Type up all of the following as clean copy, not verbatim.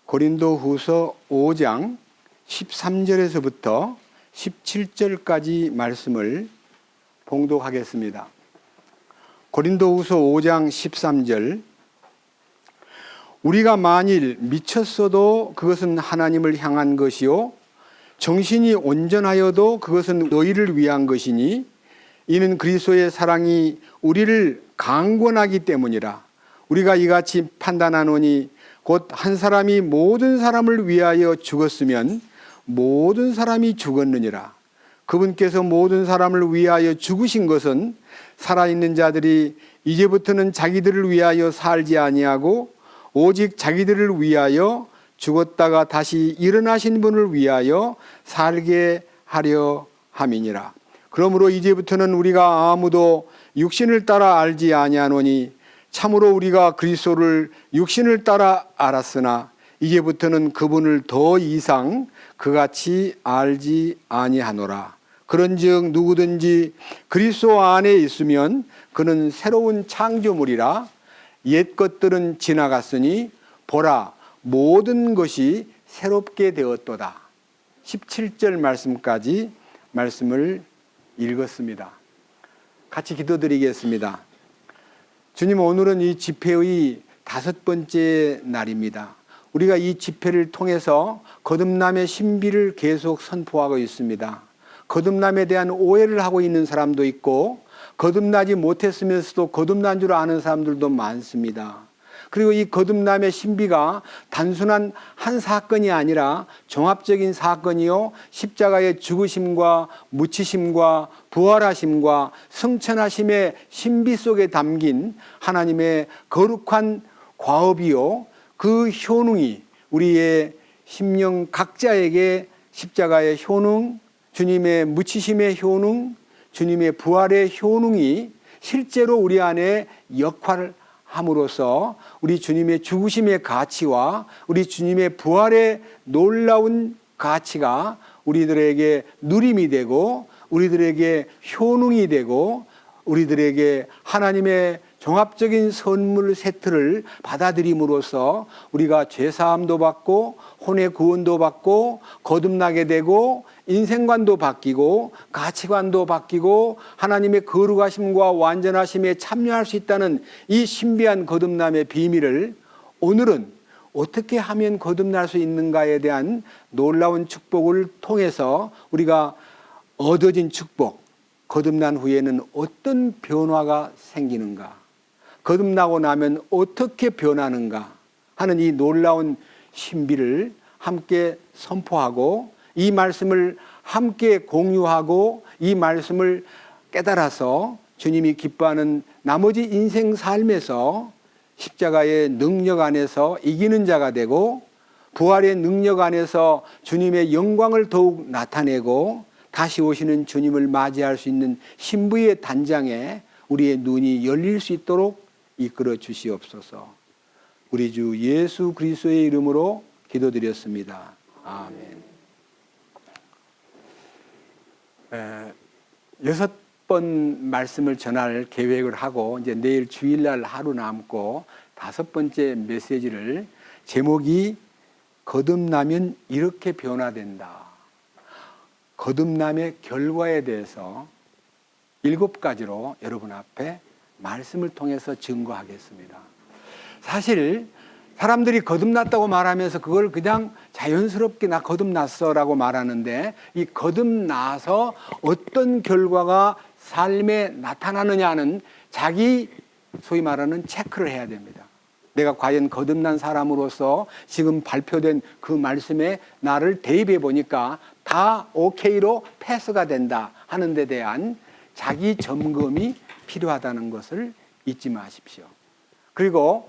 고린도후서 5장 13절에서부터 17절까지 말씀을 봉독하겠습니다. 고린도후서 5장 13절. 우리가 만일 미쳤어도 그것은 하나님을 향한 것이요 정신이 온전하여도 그것은 너희를 위한 것이니 이는 그리스도의 사랑이 우리를 강권하기 때문이라. 우리가 이같이 판단하노니 곧 한 사람이 모든 사람을 위하여 죽었으면 모든 사람이 죽었느니라. 그분께서 모든 사람을 위하여 죽으신 것은 살아있는 자들이 이제부터는 자기들을 위하여 살지 아니하고 오직 자기들을 위하여 죽었다가 다시 일어나신 분을 위하여 살게 하려 함이니라. 그러므로 이제부터는 우리가 아무도 육신을 따라 알지 아니하노니 참으로 우리가 그리스도를 육신을 따라 알았으나 이제부터는 그분을 더 이상 그같이 알지 아니하노라. 그런즉 누구든지 그리스도 안에 있으면 그는 새로운 창조물이라. 옛 것들은 지나갔으니 보라 모든 것이 새롭게 되었도다. 17절 말씀까지 말씀을 읽었습니다. 같이 기도드리겠습니다. 주님, 오늘은 이 집회의 5번째 날입니다. 우리가 이 집회를 통해서 거듭남의 신비를 계속 선포하고 있습니다. 거듭남에 대한 오해를 하고 있는 사람도 있고 거듭나지 못했으면서도 거듭난 줄 아는 사람들도 많습니다. 그리고 이 거듭남의 신비가 단순한 한 사건이 아니라 종합적인 사건이요 십자가의 죽으심과 묻히심과 부활하심과 승천하심의 신비 속에 담긴 하나님의 거룩한 과업이요 그 효능이 우리의 심령 각자에게 십자가의 효능, 주님의 묻히심의 효능, 주님의 부활의 효능이 실제로 우리 안에 역할을 함으로써 우리 주님의 죽으심의 가치와 우리 주님의 부활의 놀라운 가치가 우리들에게 누림이 되고 우리들에게 효능이 되고 우리들에게 하나님의 종합적인 선물 세트를 받아들임으로써 우리가 죄사함도 받고 혼의 구원도 받고 거듭나게 되고 인생관도 바뀌고 가치관도 바뀌고 하나님의 거룩하심과 완전하심에 참여할 수 있다는 이 신비한 거듭남의 비밀을 오늘은 어떻게 하면 거듭날 수 있는가에 대한 놀라운 축복을 통해서 우리가 얻어진 축복, 거듭난 후에는 어떤 변화가 생기는가, 거듭나고 나면 어떻게 변하는가 하는 이 놀라운 신비를 함께 선포하고 이 말씀을 함께 공유하고 이 말씀을 깨달아서 주님이 기뻐하는 나머지 인생 삶에서 십자가의 능력 안에서 이기는 자가 되고 부활의 능력 안에서 주님의 영광을 더욱 나타내고 다시 오시는 주님을 맞이할 수 있는 신부의 단장에 우리의 눈이 열릴 수 있도록 이끌어 주시옵소서. 우리 주 예수 그리스도의 이름으로 기도드렸습니다. 아멘. 6번 말씀을 전할 계획을 하고 이제 내일 주일날 하루 남고 5번째 메시지를 제목이 거듭나면 이렇게 변화된다. 거듭남의 결과에 대해서 7가지로 여러분 앞에 말씀을 통해서 증거하겠습니다. 사실 사람들이 거듭났다고 말하면서 그걸 그냥 자연스럽게 나 거듭났어 라고 말하는데 이 거듭나서 어떤 결과가 삶에 나타나느냐는 자기 소위 말하는 체크를 해야 됩니다. 내가 과연 거듭난 사람으로서 지금 발표된 그 말씀에 나를 대입해 보니까 다 오케이로 패스가 된다 하는 데 대한 자기 점검이 필요하다는 것을 잊지 마십시오. 그리고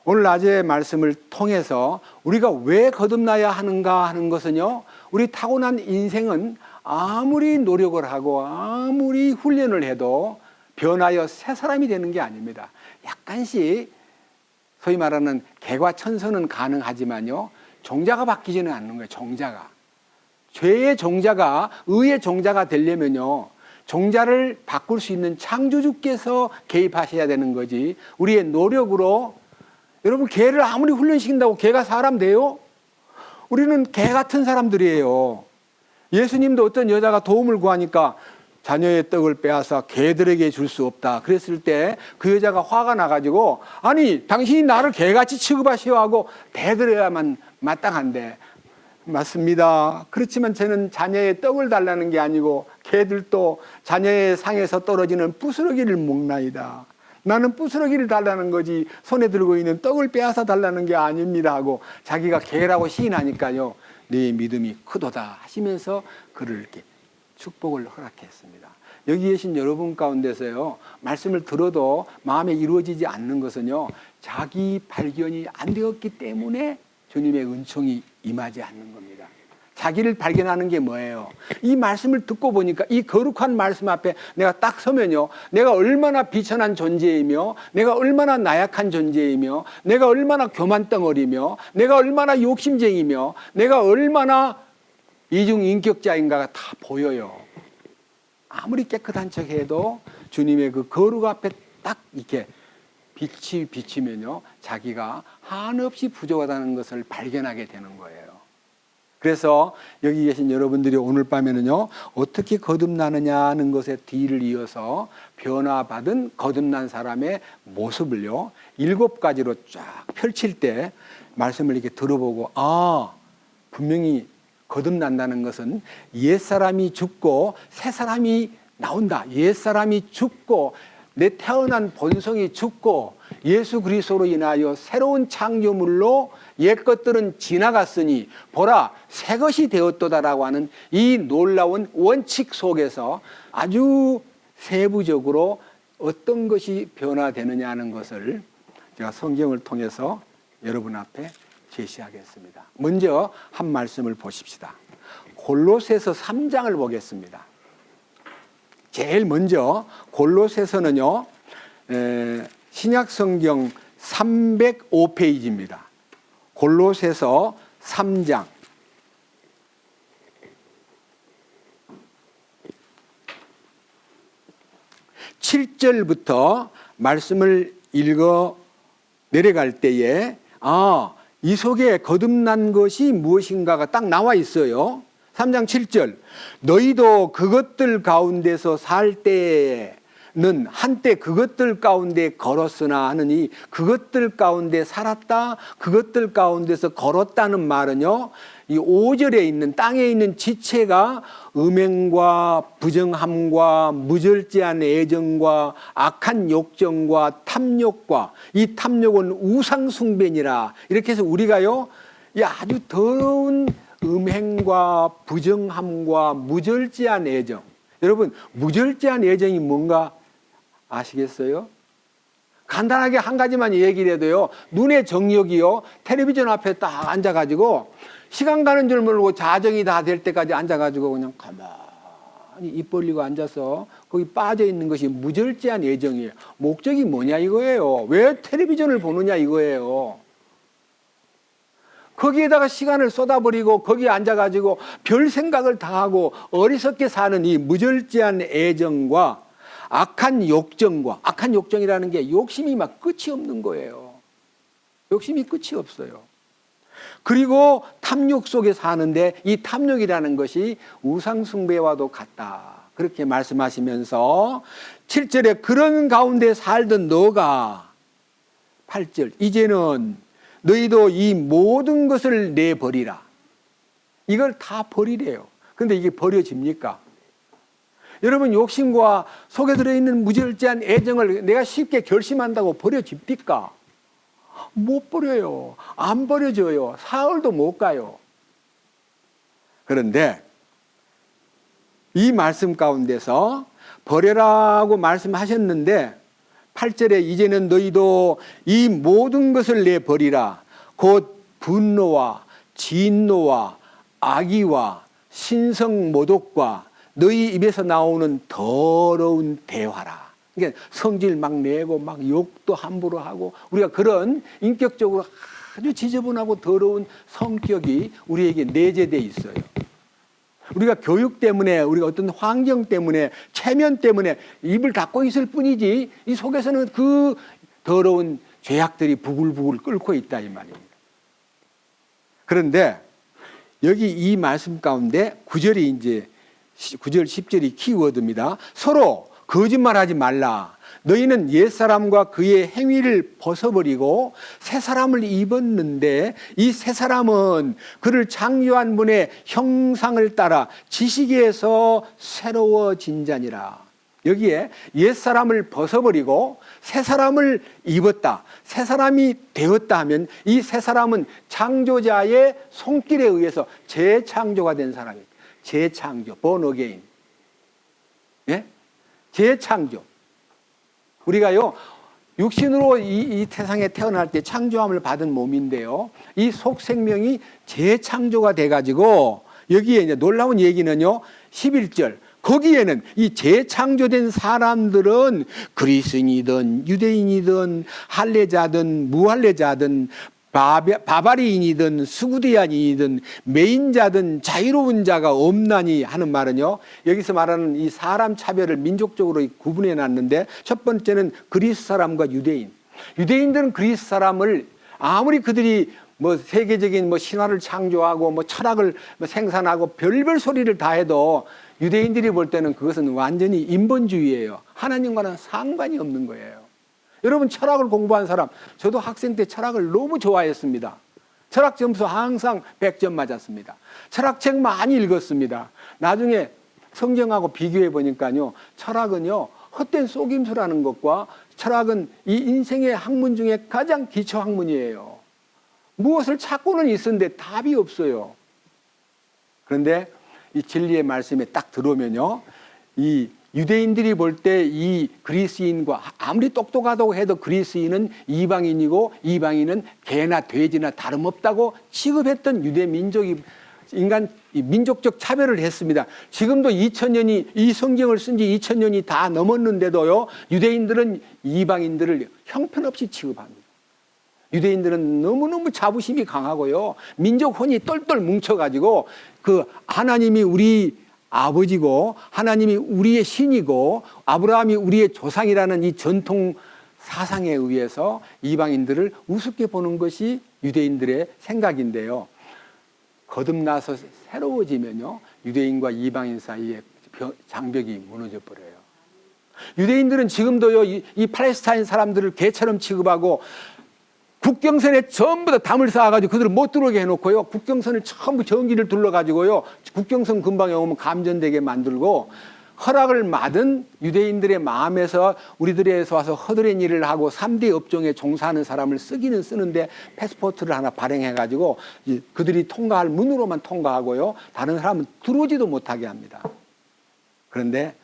오늘 낮의 말씀을 통해서 우리가 왜 거듭나야 하는가 하는 것은요, 우리 타고난 인생은 아무리 노력을 하고 아무리 훈련을 해도 변하여 새 사람이 되는 게 아닙니다. 약간씩 소위 말하는 개과천선은 가능하지만요, 종자가 바뀌지는 않는 거예요. 종자가. 죄의 종자가 의의 종자가 되려면요, 종자를 바꿀 수 있는 창조주께서 개입하셔야 되는 거지 우리의 노력으로. 여러분, 개를 아무리 훈련시킨다고 개가 사람 돼요? 우리는 개 같은 사람들이에요. 예수님도 어떤 여자가 도움을 구하니까 자녀의 떡을 빼앗아 개들에게 줄 수 없다 그랬을 때 그 여자가 화가 나가지고 아니 당신이 나를 개같이 취급하시오 하고 대들어야만 마땅한데 맞습니다. 그렇지만 저는 자녀의 떡을 달라는 게 아니고 개들도 자녀의 상에서 떨어지는 부스러기를 먹나이다. 나는 부스러기를 달라는 거지 손에 들고 있는 떡을 빼앗아 달라는 게 아닙니다 하고 자기가 개라고 시인하니까요. 네 믿음이 크도다 하시면서 그를 이렇게 축복을 허락했습니다. 여기 계신 여러분 가운데서요. 말씀을 들어도 마음에 이루어지지 않는 것은요. 자기 발견이 안 되었기 때문에 주님의 은총이 임하지 않는 겁니다. 자기를 발견하는 게 뭐예요? 이 말씀을 듣고 보니까 이 거룩한 말씀 앞에 내가 딱 서면요. 내가 얼마나 비천한 존재이며 내가 얼마나 나약한 존재이며 내가 얼마나 교만덩어리며 내가 얼마나 욕심쟁이며 내가 얼마나 이중인격자인가가 다 보여요. 아무리 깨끗한 척해도 주님의 그 거룩 앞에 딱 이렇게 빛이 비치면요. 자기가 한없이 부족하다는 것을 발견하게 되는 거예요. 그래서 여기 계신 여러분들이 오늘 밤에는요. 어떻게 거듭나느냐는 것에 뒤를 이어서 변화받은 거듭난 사람의 모습을요. 7가지로 쫙 펼칠 때 말씀을 이렇게 들어보고 분명히 거듭난다는 것은 옛사람이 죽고 새사람이 나온다. 옛사람이 죽고 내 태어난 본성이 죽고 예수 그리스도로 인하여 새로운 창조물로 옛것들은 지나갔으니 보라 새것이 되었도다라고 하는 이 놀라운 원칙 속에서 아주 세부적으로 어떤 것이 변화되느냐 하는 것을 제가 성경을 통해서 여러분 앞에 제시하겠습니다. 먼저 한 말씀을 보십시다. 골로새서 3장을 보겠습니다. 제일 먼저 골로새서는요. 신약성경 305페이지입니다. 골로새서 3장 7절부터 말씀을 읽어 내려갈 때에 이 속에 거듭난 것이 무엇인가가 딱 나와 있어요. 3장 7절 너희도 그것들 가운데서 살 때에는 한때 그것들 가운데 걸었으나 하느니 그것들 가운데 살았다 그것들 가운데서 걸었다는 말은요. 이 5절에 있는 땅에 있는 지체가 음행과 부정함과 무절제한 애정과 악한 욕정과 탐욕과 이 탐욕은 우상숭배니라 이렇게 해서 우리가요 아주 더러운 음행과 부정함과 무절제한 애정 여러분 무절제한 애정이 뭔가 아시겠어요? 간단하게 한 가지만 얘기를 해도요 눈의 정력이요 텔레비전 앞에 딱 앉아가지고 시간 가는 줄 모르고 자정이 다 될 때까지 앉아가지고 그냥 가만히 입 벌리고 앉아서 거기 빠져 있는 것이 무절제한 애정이에요. 목적이 뭐냐 이거예요. 왜 텔레비전을 보느냐 이거예요. 거기에다가 시간을 쏟아버리고 거기에 앉아가지고 별 생각을 다 하고 어리석게 사는 이 무절제한 애정과 악한 욕정이라는 게 욕심이 막 끝이 없는 거예요. 욕심이 끝이 없어요. 그리고 탐욕 속에 사는데 이 탐욕이라는 것이 우상숭배와도 같다. 그렇게 말씀하시면서 7절에 그런 가운데 살던 너가 8절 이제는 너희도 이 모든 것을 내버리라. 이걸 다 버리래요. 그런데 이게 버려집니까? 여러분 욕심과 속에 들어있는 무절제한 애정을 내가 쉽게 결심한다고 버려집니까? 못 버려요. 안 버려져요. 사흘도 못 가요. 그런데 이 말씀 가운데서 버려라고 말씀하셨는데 8절에 이제는 너희도 이 모든 것을 내버리라. 곧 분노와 진노와 악의와 신성모독과 너희 입에서 나오는 더러운 대화라. 그러니까 성질 막 내고 막 욕도 함부로 하고 우리가 그런 인격적으로 아주 지저분하고 더러운 성격이 우리에게 내재되어 있어요. 우리가 교육 때문에 우리가 어떤 환경 때문에 체면 때문에 입을 닫고 있을 뿐이지 이 속에서는 그 더러운 죄악들이 부글부글 끓고 있다 이 말입니다. 그런데 여기 이 말씀 가운데 9절이 이제 9절 10절이 키워드입니다. 서로 거짓말하지 말라. 너희는 옛사람과 그의 행위를 벗어버리고 새 사람을 입었는데 이 새 사람은 그를 창조한 분의 형상을 따라 지식에서 새로워진 자니라. 여기에 옛사람을 벗어버리고 새 사람을 입었다, 새 사람이 되었다 하면 이 새 사람은 창조자의 손길에 의해서 재창조가 된 사람이에요. 재창조, born again. 예? 재창조. 우리가요, 육신으로 이 세상에 태어날 때 창조함을 받은 몸인데요, 이 속 생명이 재창조가 돼가지고 여기에 이제 놀라운 얘기는요, 11절. 거기에는 이 재창조된 사람들은 그리스인이든 유대인이든 할례자든 무할례자든 바바리인이든 스구디안이든 매인자든 자유로운 자가 없나니 하는 말은요, 여기서 말하는 이 사람 차별을 민족적으로 구분해 놨는데, 첫 번째는 그리스 사람과 유대인. 유대인들은 그리스 사람을 아무리 그들이 뭐 세계적인 뭐 신화를 창조하고 뭐 철학을 생산하고 별별 소리를 다 해도 유대인들이 볼 때는 그것은 완전히 인본주의예요. 하나님과는 상관이 없는 거예요. 여러분, 철학을 공부한 사람, 저도 학생 때 철학을 너무 좋아했습니다. 철학 점수 항상 100점 맞았습니다. 철학책 많이 읽었습니다. 나중에 성경하고 비교해 보니까요, 철학은요, 헛된 속임수라는 것과 철학은 이 인생의 학문 중에 가장 기초 학문이에요. 무엇을 찾고는 있었는데 답이 없어요. 그런데 이 진리의 말씀에 딱 들어오면요, 이 유대인들이 볼 때 이 그리스인과 아무리 똑똑하다고 해도 그리스인은 이방인이고 이방인은 개나 돼지나 다름없다고 취급했던 유대 민족이 민족적 차별을 했습니다. 지금도 2000년이 이 성경을 쓴 지 2000년이 다 넘었는데도요, 유대인들은 이방인들을 형편없이 취급합니다. 유대인들은 너무너무 자부심이 강하고요, 민족 혼이 똘똘 뭉쳐가지고 그 하나님이 우리 아버지고 하나님이 우리의 신이고 아브라함이 우리의 조상이라는 이 전통 사상에 의해서 이방인들을 우습게 보는 것이 유대인들의 생각인데요, 거듭나서 새로워지면요, 유대인과 이방인 사이에 장벽이 무너져 버려요. 유대인들은 지금도요, 이 팔레스타인 사람들을 개처럼 취급하고 국경선에 전부 다 담을 쌓아가지고 그들을 못 들어오게 해놓고요, 국경선을 전부 전기를 둘러가지고요, 국경선 근방에 오면 감전되게 만들고, 허락을 받은 유대인들의 마음에서 우리들에서 와서 허드렛 일을 하고 3대 업종에 종사하는 사람을 쓰기는 쓰는데 패스포트를 하나 발행해가지고 그들이 통과할 문으로만 통과하고요, 다른 사람은 들어오지도 못하게 합니다. 그런데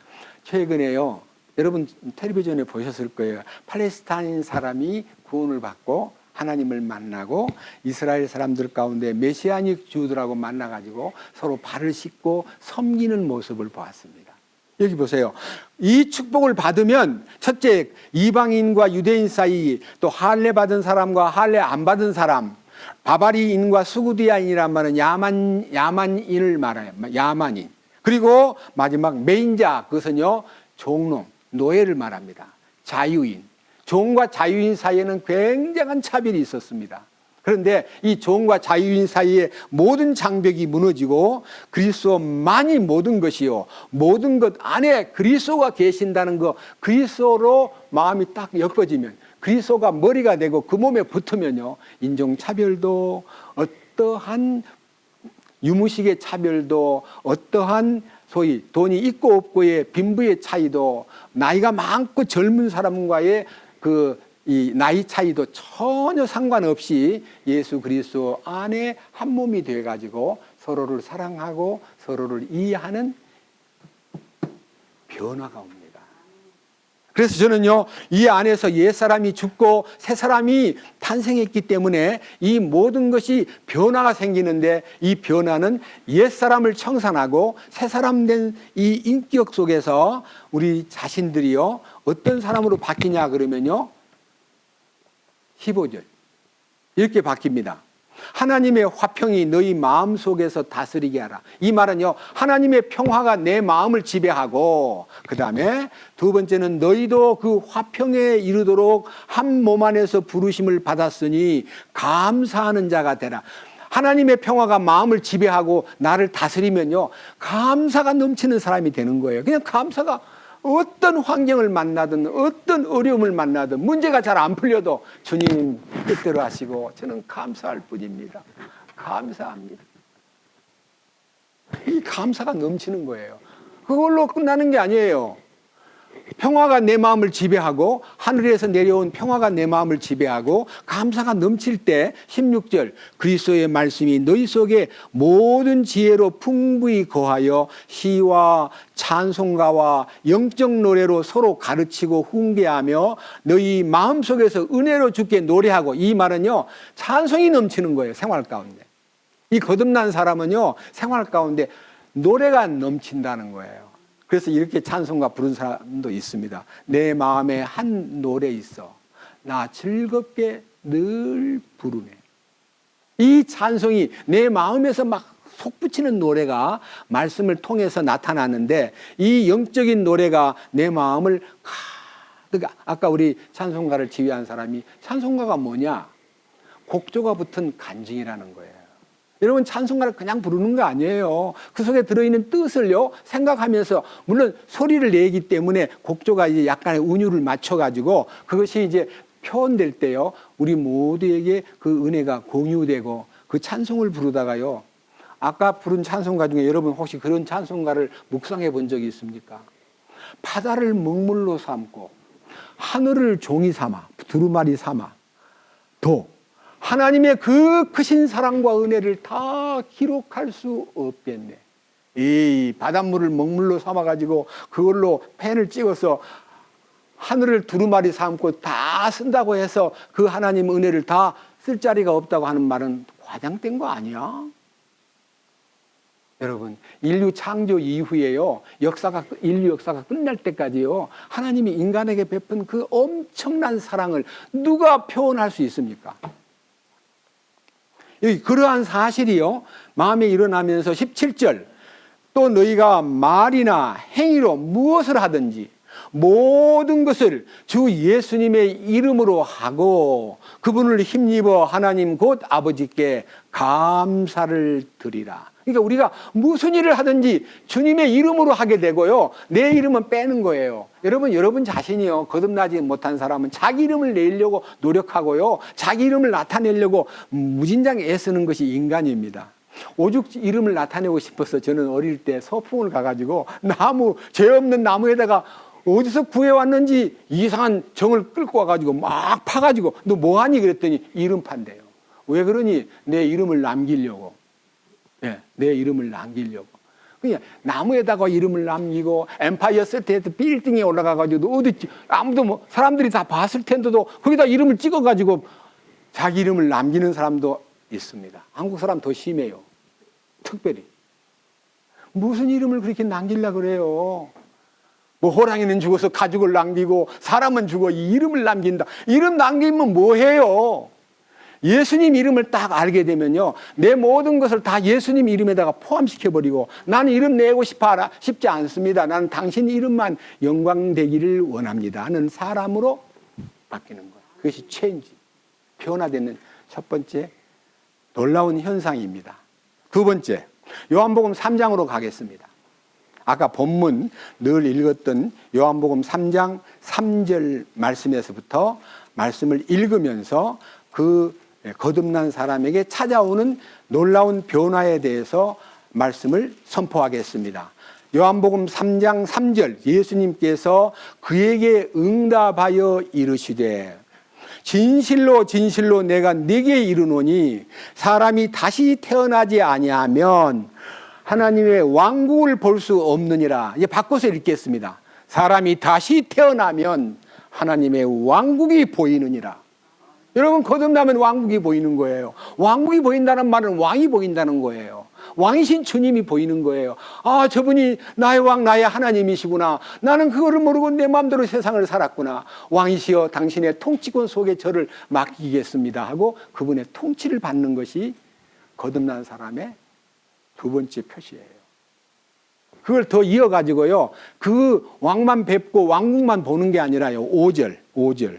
최근에요, 여러분 텔레비전에 보셨을 거예요. 팔레스타인 사람이 구원을 받고 하나님을 만나고 이스라엘 사람들 가운데 메시아닉 주들하고 만나가지고 서로 발을 씻고 섬기는 모습을 보았습니다. 여기 보세요. 이 축복을 받으면 첫째, 이방인과 유대인 사이, 또 할례 받은 사람과 할례 안 받은 사람, 바바리인과 수구디아인이란 말은 야만인을 말해요. 야만인. 그리고 마지막 매인자, 그것은요, 종놈, 노예를 말합니다. 자유인. 종과 자유인 사이에는 굉장한 차별이 있었습니다. 그런데 이 종과 자유인 사이에 모든 장벽이 무너지고 그리스도만이 모든 것이요, 모든 것 안에 그리스도가 계신다는 거, 그리스도로 마음이 딱 엮어지면, 그리스도가 머리가 되고 그 몸에 붙으면요, 인종차별도, 어떠한 유무식의 차별도, 어떠한 소위 돈이 있고 없고의 빈부의 차이도, 나이가 많고 젊은 사람과의 이 나이 차이도 전혀 상관없이 예수 그리스도 안에 한 몸이 되어가지고 서로를 사랑하고 서로를 이해하는 변화가 옵니다. 그래서 저는요, 이 안에서 옛사람이 죽고 새사람이 탄생했기 때문에 이 모든 것이 변화가 생기는데, 이 변화는 옛사람을 청산하고 새사람 된 이 인격 속에서 우리 자신들이요, 어떤 사람으로 바뀌냐 그러면요, 15절 이렇게 바뀝니다. 하나님의 화평이 너희 마음속에서 다스리게 하라. 이 말은요, 하나님의 평화가 내 마음을 지배하고, 그 다음에 두 번째는 너희도 그 화평에 이르도록 한 몸 안에서 부르심을 받았으니 감사하는 자가 되라. 하나님의 평화가 마음을 지배하고 나를 다스리면요, 감사가 넘치는 사람이 되는 거예요. 그냥 감사가, 어떤 환경을 만나든 어떤 어려움을 만나든 문제가 잘 안 풀려도 주님 뜻대로 하시고 저는 감사할 뿐입니다. 감사합니다. 이 감사가 넘치는 거예요. 그걸로 끝나는 게 아니에요. 평화가 내 마음을 지배하고, 하늘에서 내려온 평화가 내 마음을 지배하고 감사가 넘칠 때 16절, 그리스도의 말씀이 너희 속에 모든 지혜로 풍부히 거하여 시와 찬송가와 영적 노래로 서로 가르치고 훈계하며 너희 마음속에서 은혜로 주께 노래하고. 이 말은요, 찬송이 넘치는 거예요. 생활 가운데. 이 거듭난 사람은요, 생활 가운데 노래가 넘친다는 거예요. 그래서 이렇게 찬송가 부른 사람도 있습니다. 내 마음에 한 노래 있어 나 즐겁게 늘 부르네. 이 찬송이 내 마음에서 막 솟구치는 노래가 말씀을 통해서 나타나는데, 이 영적인 노래가 내 마음을 가득, 아까 우리 찬송가를 지휘한 사람이, 찬송가가 뭐냐? 곡조가 붙은 간증이라는 거예요. 여러분, 찬송가를 그냥 부르는 거 아니에요. 그 속에 들어있는 뜻을요, 생각하면서, 물론 소리를 내기 때문에 곡조가 이제 약간의 운율을 맞춰가지고 그것이 이제 표현될 때요, 우리 모두에게 그 은혜가 공유되고, 그 찬송을 부르다가요, 아까 부른 찬송가 중에 여러분 혹시 그런 찬송가를 묵상해 본 적이 있습니까? 바다를 먹물로 삼고 하늘을 종이 삼아, 두루마리 삼아 도 하나님의 그 크신 사랑과 은혜를 다 기록할 수 없겠네. 이 바닷물을 먹물로 삼아가지고 그걸로 펜을 찍어서 하늘을 두루마리 삼고 다 쓴다고 해서 그 하나님 은혜를 다 쓸 자리가 없다고 하는 말은 과장된 거 아니야? 여러분, 인류 창조 이후에요, 인류 역사가 끝날 때까지요, 하나님이 인간에게 베푼 그 엄청난 사랑을 누가 표현할 수 있습니까? 그러한 사실이요, 마음에 일어나면서 17절, 또 너희가 말이나 행위로 무엇을 하든지 모든 것을 주 예수님의 이름으로 하고 그분을 힘입어 하나님 곧 아버지께 감사를 드리라. 그러니까 우리가 무슨 일을 하든지 주님의 이름으로 하게 되고요, 내 이름은 빼는 거예요. 여러분 자신이요, 거듭나지 못한 사람은 자기 이름을 내려고 노력하고요, 자기 이름을 나타내려고 무진장 애쓰는 것이 인간입니다. 오죽 이름을 나타내고 싶어서 저는 어릴 때 서풍을 가가지고 죄 없는 나무에다가 어디서 구해왔는지 이상한 정을 끌고 와가지고 막 파가지고 너 뭐하니 그랬더니 이름 판대요. 왜 그러니? 내 이름을 남기려고. 네, 내 이름을 남기려고. 그냥 나무에다가 이름을 남기고 엠파이어 스테이트 빌딩에 올라가가지고 어디 아무도 사람들이 다 봤을 텐데도 거기다 이름을 찍어가지고 자기 이름을 남기는 사람도 있습니다. 한국 사람 더 심해요. 특별히. 무슨 이름을 그렇게 남기려고 그래요? 뭐 호랑이는 죽어서 가죽을 남기고 사람은 죽어 이 이름을 남긴다. 이름 남기면 뭐해요? 예수님 이름을 딱 알게 되면요, 내 모든 것을 다 예수님 이름에다가 포함시켜버리고, 나는 이름 내고 싶지 않습니다. 나는 당신 이름만 영광되기를 원합니다 하는 사람으로 바뀌는 거예요. 그것이 체인지, 변화되는 첫 번째 놀라운 현상입니다. 두 번째, 요한복음 3장으로 가겠습니다. 아까 본문 늘 읽었던 요한복음 3장 3절 말씀에서부터 말씀을 읽으면서 그 거듭난 사람에게 찾아오는 놀라운 변화에 대해서 말씀을 선포하겠습니다. 요한복음 3장 3절, 예수님께서 그에게 응답하여 이르시되 진실로 진실로 내가 네게 이르노니 사람이 다시 태어나지 아니하면 하나님의 왕국을 볼 수 없느니라. 이제 바꿔서 읽겠습니다. 사람이 다시 태어나면 하나님의 왕국이 보이느니라. 여러분, 거듭나면 왕국이 보이는 거예요. 왕국이 보인다는 말은 왕이 보인다는 거예요. 왕이신 주님이 보이는 거예요. 아, 저분이 나의 왕, 나의 하나님이시구나. 나는 그거를 모르고 내 마음대로 세상을 살았구나. 왕이시여 당신의 통치권 속에 저를 맡기겠습니다 하고 그분의 통치를 받는 것이 거듭난 사람의 두 번째 표시예요. 그걸 더 이어가지고요, 그 왕만 뵙고 왕국만 보는 게 아니라요, 5절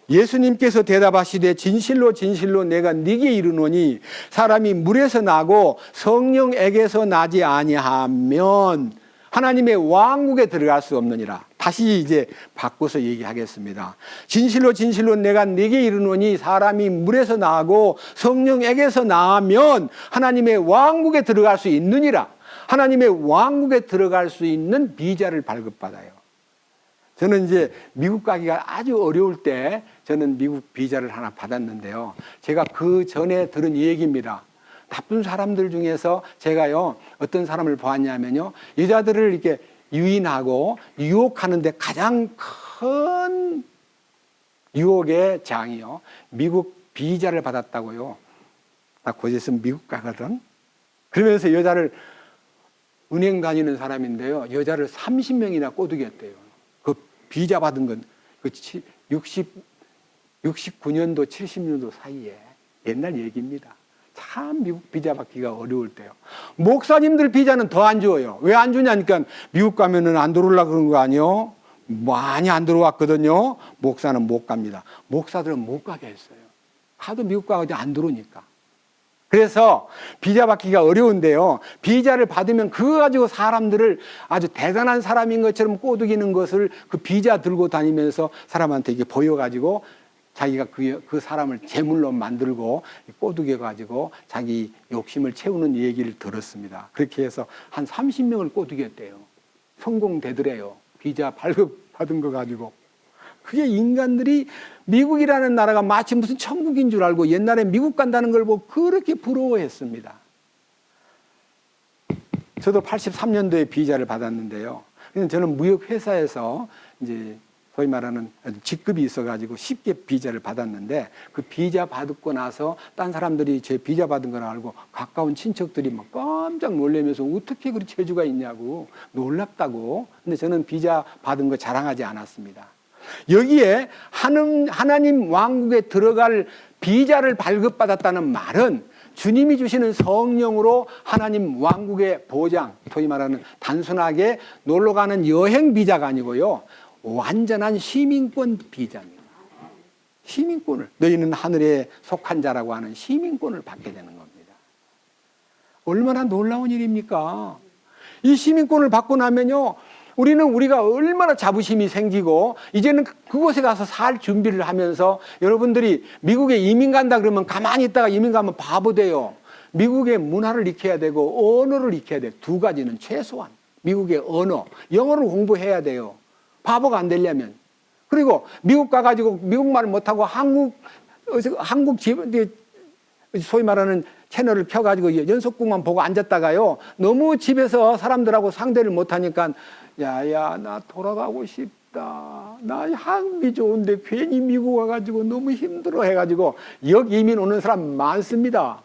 예수님께서 대답하시되 진실로 진실로 내가 네게 이르노니 사람이 물에서 나고 성령에게서 나지 아니하면 하나님의 왕국에 들어갈 수 없느니라. 다시 이제 바꿔서 얘기하겠습니다. 진실로 진실로 내가 네게 이르노니 사람이 물에서 나고 성령에게서 나면 하나님의 왕국에 들어갈 수 있느니라. 하나님의 왕국에 들어갈 수 있는 비자를 발급받아요. 저는 이제 미국 가기가 아주 어려울 때 저는 미국 비자를 하나 받았는데요. 제가 그 전에 들은 얘기입니다. 나쁜 사람들 중에서 제가요, 어떤 사람을 보았냐면요, 여자들을 이렇게 유인하고 유혹하는데 가장 큰 유혹의 장이요, 미국 비자를 받았다고요. 나 곧 있으면 미국 가거든. 그러면서 여자를, 은행 다니는 사람인데요, 여자를 30명이나 꼬드겼대요. 그 비자 받은 건 그 69년도 70년도 사이에 옛날 얘기입니다. 참 미국 비자 받기가 어려울 때요. 목사님들 비자는 더 안 줘요. 왜 안 주냐니까 미국 가면은 안 들어오려고 그런 거 아니요? 많이 안 들어왔거든요. 목사는 못 갑니다. 목사들은 못 가게 했어요. 하도 미국 가가지고 안 들어오니까. 그래서 비자 받기가 어려운데요. 비자를 받으면 그거 가지고 사람들을 아주 대단한 사람인 것처럼 꼬드기는 것을 그 비자 들고 다니면서 사람한테 이게 보여가지고 자기가 그 사람을 제물로 만들고 꼬드겨가지고 자기 욕심을 채우는 얘기를 들었습니다. 그렇게 해서 한 30명을 꼬드겼대요. 성공되더래요. 비자 발급받은 거 가지고. 그게 인간들이 미국이라는 나라가 마치 무슨 천국인 줄 알고 옛날에 미국 간다는 걸 보고 그렇게 부러워했습니다. 저도 83년도에 비자를 받았는데요. 저는 무역회사에서 이제 소위 말하는 직급이 있어가지고 쉽게 비자를 받았는데 그 비자 받고 나서 딴 사람들이 제 비자 받은 걸 알고 가까운 친척들이 막 깜짝 놀라면서 어떻게 그리 재주가 있냐고 놀랍다고. 근데 저는 비자 받은 거 자랑하지 않았습니다. 여기에 하나님 왕국에 들어갈 비자를 발급받았다는 말은 주님이 주시는 성령으로 하나님 왕국의 보장, 소위 말하는 단순하게 놀러가는 여행 비자가 아니고요, 완전한 시민권 비자입니다. 시민권을, 너희는 하늘에 속한 자라고 하는 시민권을 받게 되는 겁니다. 얼마나 놀라운 일입니까? 이 시민권을 받고 나면요, 우리가 얼마나 자부심이 생기고 이제는 그곳에 가서 살 준비를 하면서, 여러분들이 미국에 이민 간다 그러면 가만히 있다가 이민 가면 바보 돼요. 미국의 문화를 익혀야 되고 언어를 익혀야 돼요. 두 가지는 최소한. 미국의 언어, 영어를 공부해야 돼요. 바보가 안 되려면. 그리고 미국 가가지고 미국말을 못하고 한국 소위 말하는 채널을 켜가지고 연속극만 보고 앉았다가요, 너무 집에서 사람들하고 상대를 못하니까 야야 나 돌아가고 싶다, 나 한국이 좋은데 괜히 미국 와가지고 너무 힘들어 해가지고 역이민 오는 사람 많습니다.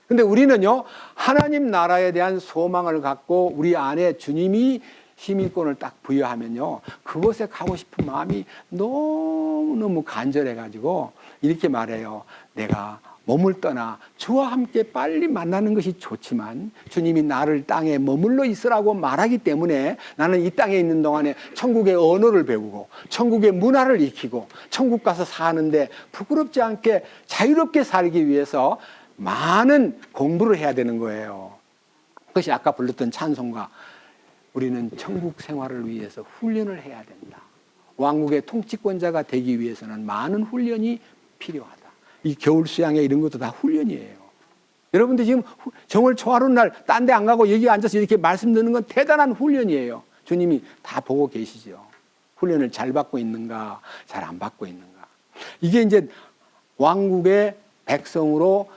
근데 우리는요, 하나님 나라에 대한 소망을 갖고 우리 안에 주님이 시민권을 딱 부여하면요, 그곳에 가고 싶은 마음이 너무너무 간절해가지고 이렇게 말해요. 내가 몸을 떠나 주와 함께 빨리 만나는 것이 좋지만 주님이 나를 땅에 머물러 있으라고 말하기 때문에 나는 이 땅에 있는 동안에 천국의 언어를 배우고 천국의 문화를 익히고 천국 가서 사는데 부끄럽지 않게 자유롭게 살기 위해서 많은 공부를 해야 되는 거예요. 그것이 아까 불렀던 찬송가, 우리는 천국 생활을 위해서 훈련을 해야 된다. 왕국의 통치권자가 되기 위해서는 많은 훈련이 필요하다. 이 겨울 수양회 이런 것도 다 훈련이에요. 여러분들 지금 정월 초하루 날 딴 데 안 가고 여기 앉아서 이렇게 말씀 듣는 건 대단한 훈련이에요. 주님이 다 보고 계시죠. 훈련을 잘 받고 있는가, 잘 안 받고 있는가. 이게 이제 왕국의 백성으로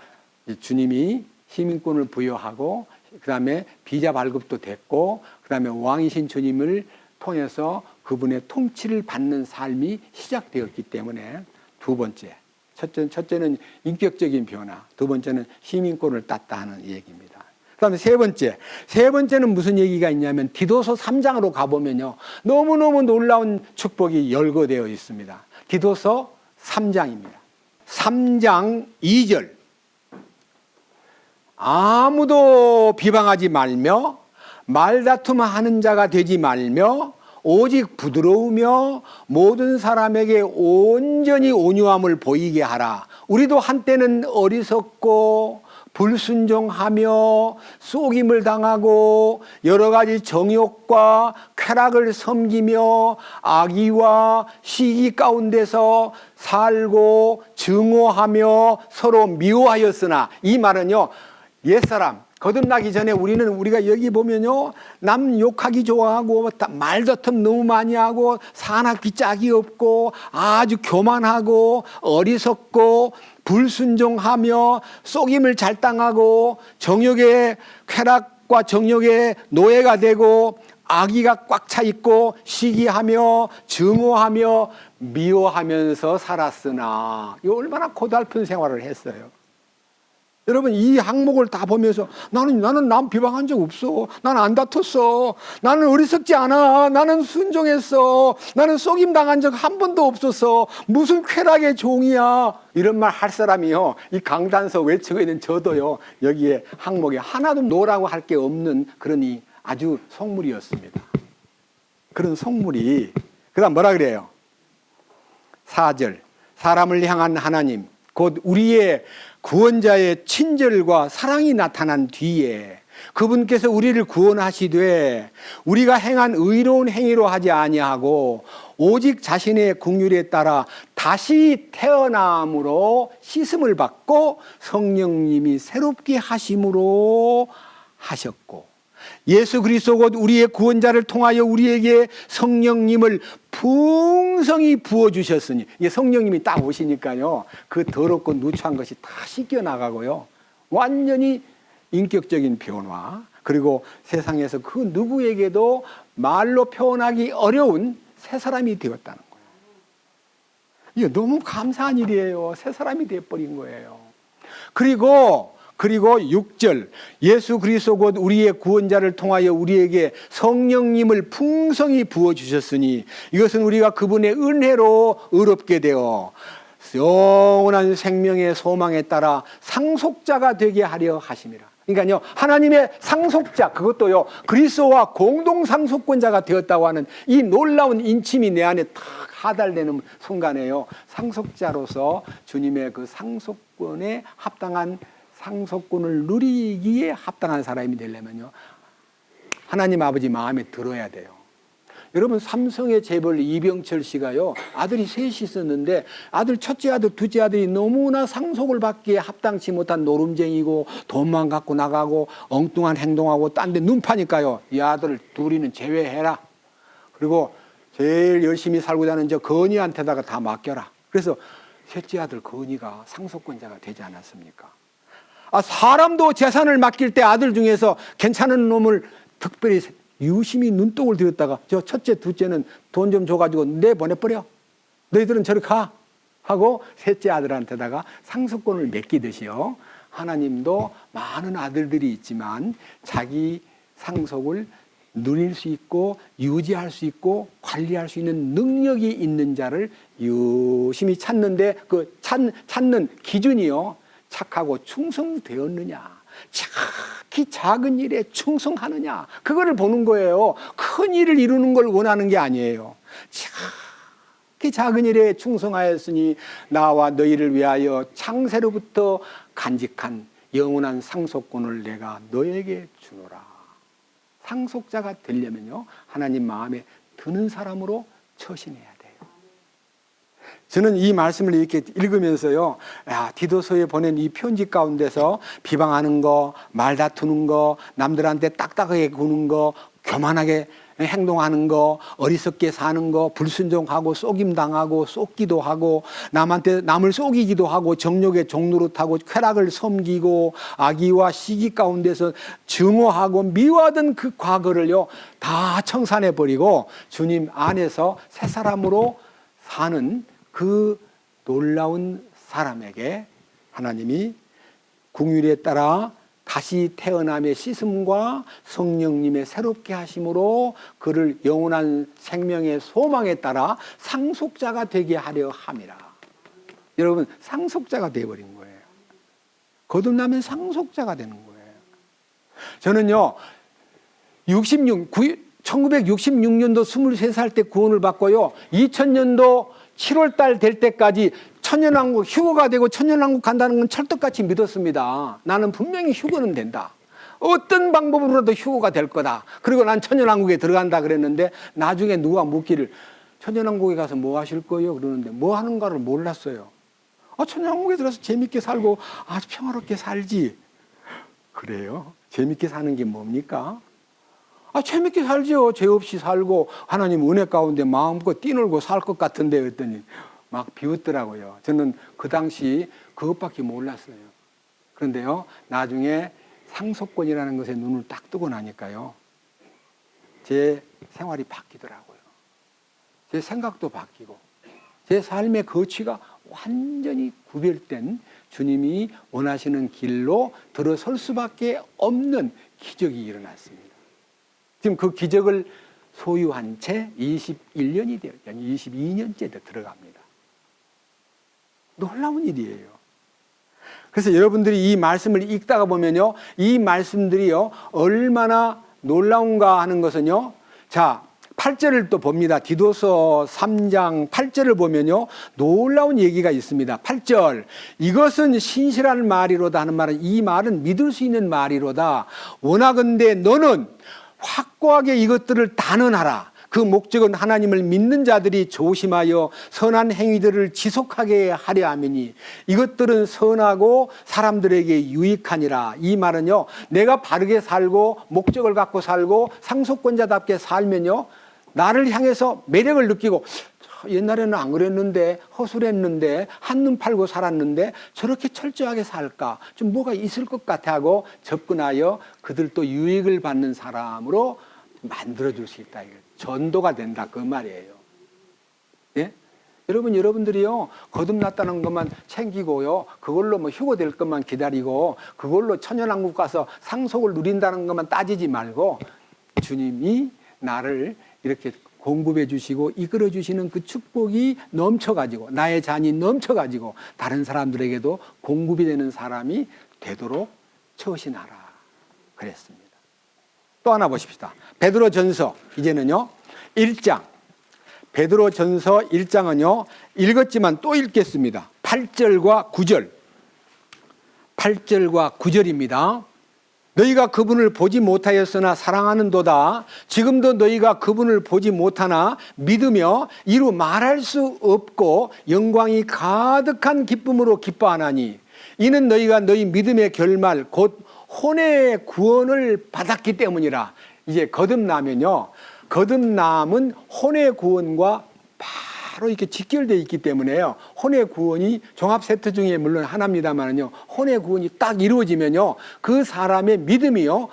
주님이 시민권을 부여하고, 그 다음에 비자 발급도 됐고, 그 다음에 왕이신 주님을 통해서 그분의 통치를 받는 삶이 시작되었기 때문에 두 번째, 첫째는 인격적인 변화, 두 번째는 시민권을 땄다 하는 얘기입니다. 그 다음에 세 번째는 무슨 얘기가 있냐면 디도서 3장으로 가보면요, 너무너무 놀라운 축복이 열거되어 있습니다. 디도서 3장입니다. 3장 2절. 아무도 비방하지 말며 말다툼하는 자가 되지 말며 오직 부드러우며 모든 사람에게 온전히 온유함을 보이게 하라. 우리도 한때는 어리석고 불순종하며 속임을 당하고 여러 가지 정욕과 쾌락을 섬기며 악의와 시기 가운데서 살고 증오하며 서로 미워하였으나, 이 말은요, 옛사람 거듭나기 전에 우리가 여기 보면요, 남 욕하기 좋아하고 말다툼 너무 많이 하고 사납기 짝이 없고 아주 교만하고 어리석고 불순종하며 속임을 잘 당하고 정욕의 쾌락과 정욕의 노예가 되고 악의가 꽉 차 있고 시기하며 증오하며 미워하면서 살았으나, 이 얼마나 고달픈 생활을 했어요. 여러분, 이 항목을 다 보면서 나는 남 비방한 적 없어. 나는 안 다퉜어. 나는 어리석지 않아. 나는 순종했어. 나는 속임 당한 적 한 번도 없었어. 무슨 쾌락의 종이야. 이런 말 할 사람이요, 이 강단서 외치고 있는 저도요, 여기에 항목에 하나도 노라고 할 게 없는 그런 이 아주 속물이었습니다. 그런 속물이, 그 다음 뭐라 그래요? 4절, 사람을 향한 하나님 곧 우리의 구원자의 친절과 사랑이 나타난 뒤에 그분께서 우리를 구원하시되 우리가 행한 의로운 행위로 하지 아니하고 오직 자신의 긍휼에 따라 다시 태어남으로 씻음을 받고 성령님이 새롭게 하심으로 하셨고, 예수 그리스도 곧 우리의 구원자를 통하여 우리에게 성령님을 풍성히 부어주셨으니, 이게 성령님이 딱 오시니까요, 그 더럽고 누추한 것이 다 씻겨나가고요, 완전히 인격적인 변화, 그리고 세상에서 그 누구에게도 말로 표현하기 어려운 새 사람이 되었다는 거예요. 이게 너무 감사한 일이에요. 새 사람이 되어버린 거예요. 그리고 6절, 예수 그리스도 곧 우리의 구원자를 통하여 우리에게 성령님을 풍성히 부어주셨으니 이것은 우리가 그분의 은혜로 의롭게 되어 영원한 생명의 소망에 따라 상속자가 되게 하려 하심이라. 그러니까요, 하나님의 상속자, 그것도요, 그리스도와 공동 상속권자가 되었다고 하는 이 놀라운 인침이 내 안에 탁 하달되는 순간에요, 상속자로서 주님의 그 상속권에 합당한 상속권을 누리기에 합당한 사람이 되려면요, 하나님 아버지 마음에 들어야 돼요. 여러분, 삼성의 재벌 이병철 씨가요, 아들이 셋이 있었는데 첫째 아들, 둘째 아들이 너무나 상속을 받기에 합당치 못한 노름쟁이고 돈만 갖고 나가고 엉뚱한 행동하고 딴 데 눈 파니까요, 이 아들 둘이는 제외해라. 그리고 제일 열심히 살고자 하는 저 건이한테다가 다 맡겨라. 그래서 셋째 아들 건이가 상속권자가 되지 않았습니까? 사람도 재산을 맡길 때 아들 중에서 괜찮은 놈을 특별히 유심히 눈독을 들였다가 저 첫째, 둘째는 돈 좀 줘가지고 내보내버려. 너희들은 저리 가. 하고 셋째 아들한테다가 상속권을 맡기듯이요, 하나님도 많은 아들들이 있지만 자기 상속을 누릴 수 있고 유지할 수 있고 관리할 수 있는 능력이 있는 자를 유심히 찾는데, 그 찾는 기준이요, 착하고 충성되었느냐, 착히 작은 일에 충성하느냐, 그거를 보는 거예요. 큰 일을 이루는 걸 원하는 게 아니에요. 착히 작은 일에 충성하였으니 나와 너희를 위하여 창세로부터 간직한 영원한 상속권을 내가 너에게 주노라. 상속자가 되려면요, 하나님 마음에 드는 사람으로 처신해야 돼요. 저는 이 말씀을 이렇게 읽으면서요, 디도서에 보낸 이 편지 가운데서 비방하는 거, 말다투는 거, 남들한테 딱딱하게 구는 거, 교만하게 행동하는 거, 어리석게 사는 거, 불순종하고 속임당하고 속기도 하고 남을 속이기도 하고 정욕의 종노릇하고 쾌락을 섬기고 악의와 시기 가운데서 증오하고 미워하던 그 과거를요, 다 청산해버리고 주님 안에서 새 사람으로 사는 그 놀라운 사람에게 하나님이 긍휼에 따라 다시 태어남의 씻음과 성령님의 새롭게 하심으로 그를 영원한 생명의 소망에 따라 상속자가 되게 하려 함이라. 여러분, 상속자가 되어버린 거예요. 거듭나면 상속자가 되는 거예요. 저는요, 1966년도 23살 때 구원을 받고요. 2000년도 7월 달 될 때까지 천년왕국 휴거가 되고 천년왕국 간다는 건 철떡같이 믿었습니다. 나는 분명히 휴거는 된다. 어떤 방법으로라도 휴거가 될 거다. 그리고 난 천년왕국에 들어간다 그랬는데 나중에 누가 묻기를 천년왕국에 가서 뭐 하실 거예요? 그러는데 뭐 하는가를 몰랐어요. 천년왕국에 들어서 재밌게 살고 아주 평화롭게 살지. 그래요? 재밌게 사는 게 뭡니까? 재밌게 살죠. 죄 없이 살고 하나님 은혜 가운데 마음껏 뛰놀고 살 것 같은데 했더니 막 비웃더라고요. 저는 그 당시 그것밖에 몰랐어요. 그런데요, 나중에 상속권이라는 것에 눈을 딱 뜨고 나니까요, 제 생활이 바뀌더라고요. 제 생각도 바뀌고 제 삶의 거취가 완전히 구별된 주님이 원하시는 길로 들어설 수밖에 없는 기적이 일어났습니다. 지금 그 기적을 소유한 채 21년이 되어 22년째 들어갑니다. 놀라운 일이에요. 그래서 여러분들이 이 말씀을 읽다가 보면요, 이 말씀들이요 얼마나 놀라운가 하는 것은요, 자 8절을 또 봅니다. 디도서 3장 8절을 보면요 놀라운 얘기가 있습니다. 8절, 이것은 신실한 말이로다 하는 말은, 이 말은 믿을 수 있는 말이로다. 원하건대 너는 확고하게 이것들을 단언하라. 그 목적은 하나님을 믿는 자들이 조심하여 선한 행위들을 지속하게 하려 함이니 이것들은 선하고 사람들에게 유익하니라. 이 말은요, 내가 바르게 살고 목적을 갖고 살고 상속권자답게 살면요, 나를 향해서 매력을 느끼고 옛날에는 안 그랬는데, 허술했는데, 한눈 팔고 살았는데 저렇게 철저하게 살까? 좀 뭐가 있을 것 같아 하고 접근하여 그들도 유익을 받는 사람으로 만들어줄 수 있다. 전도가 된다. 그 말이에요. 예? 여러분들이요, 거듭났다는 것만 챙기고요, 그걸로 뭐 휴거될 것만 기다리고, 그걸로 천년왕국 가서 상속을 누린다는 것만 따지지 말고, 주님이 나를 이렇게 공급해 주시고 이끌어 주시는 그 축복이 넘쳐가지고, 나의 잔이 넘쳐가지고 다른 사람들에게도 공급이 되는 사람이 되도록 처신하라 그랬습니다. 또 하나 보십시다. 베드로전서, 이제는요 1장, 베드로전서 1장은요 읽었지만 또 읽겠습니다. 8절과 9절, 8절과 9절입니다. 너희가 그분을 보지 못하였으나 사랑하는도다. 지금도 너희가 그분을 보지 못하나 믿으며 이루 말할 수 없고 영광이 가득한 기쁨으로 기뻐하나니 이는 너희가 너희 믿음의 결말 곧 혼의 구원을 받았기 때문이라. 이제 거듭나면요, 거듭남은 혼의 구원과 바로 이렇게 직결되어 있기 때문에요, 혼의 구원이 종합 세트 중에 물론 하나입니다만요, 혼의 구원이 딱 이루어지면요, 그 사람의 믿음이요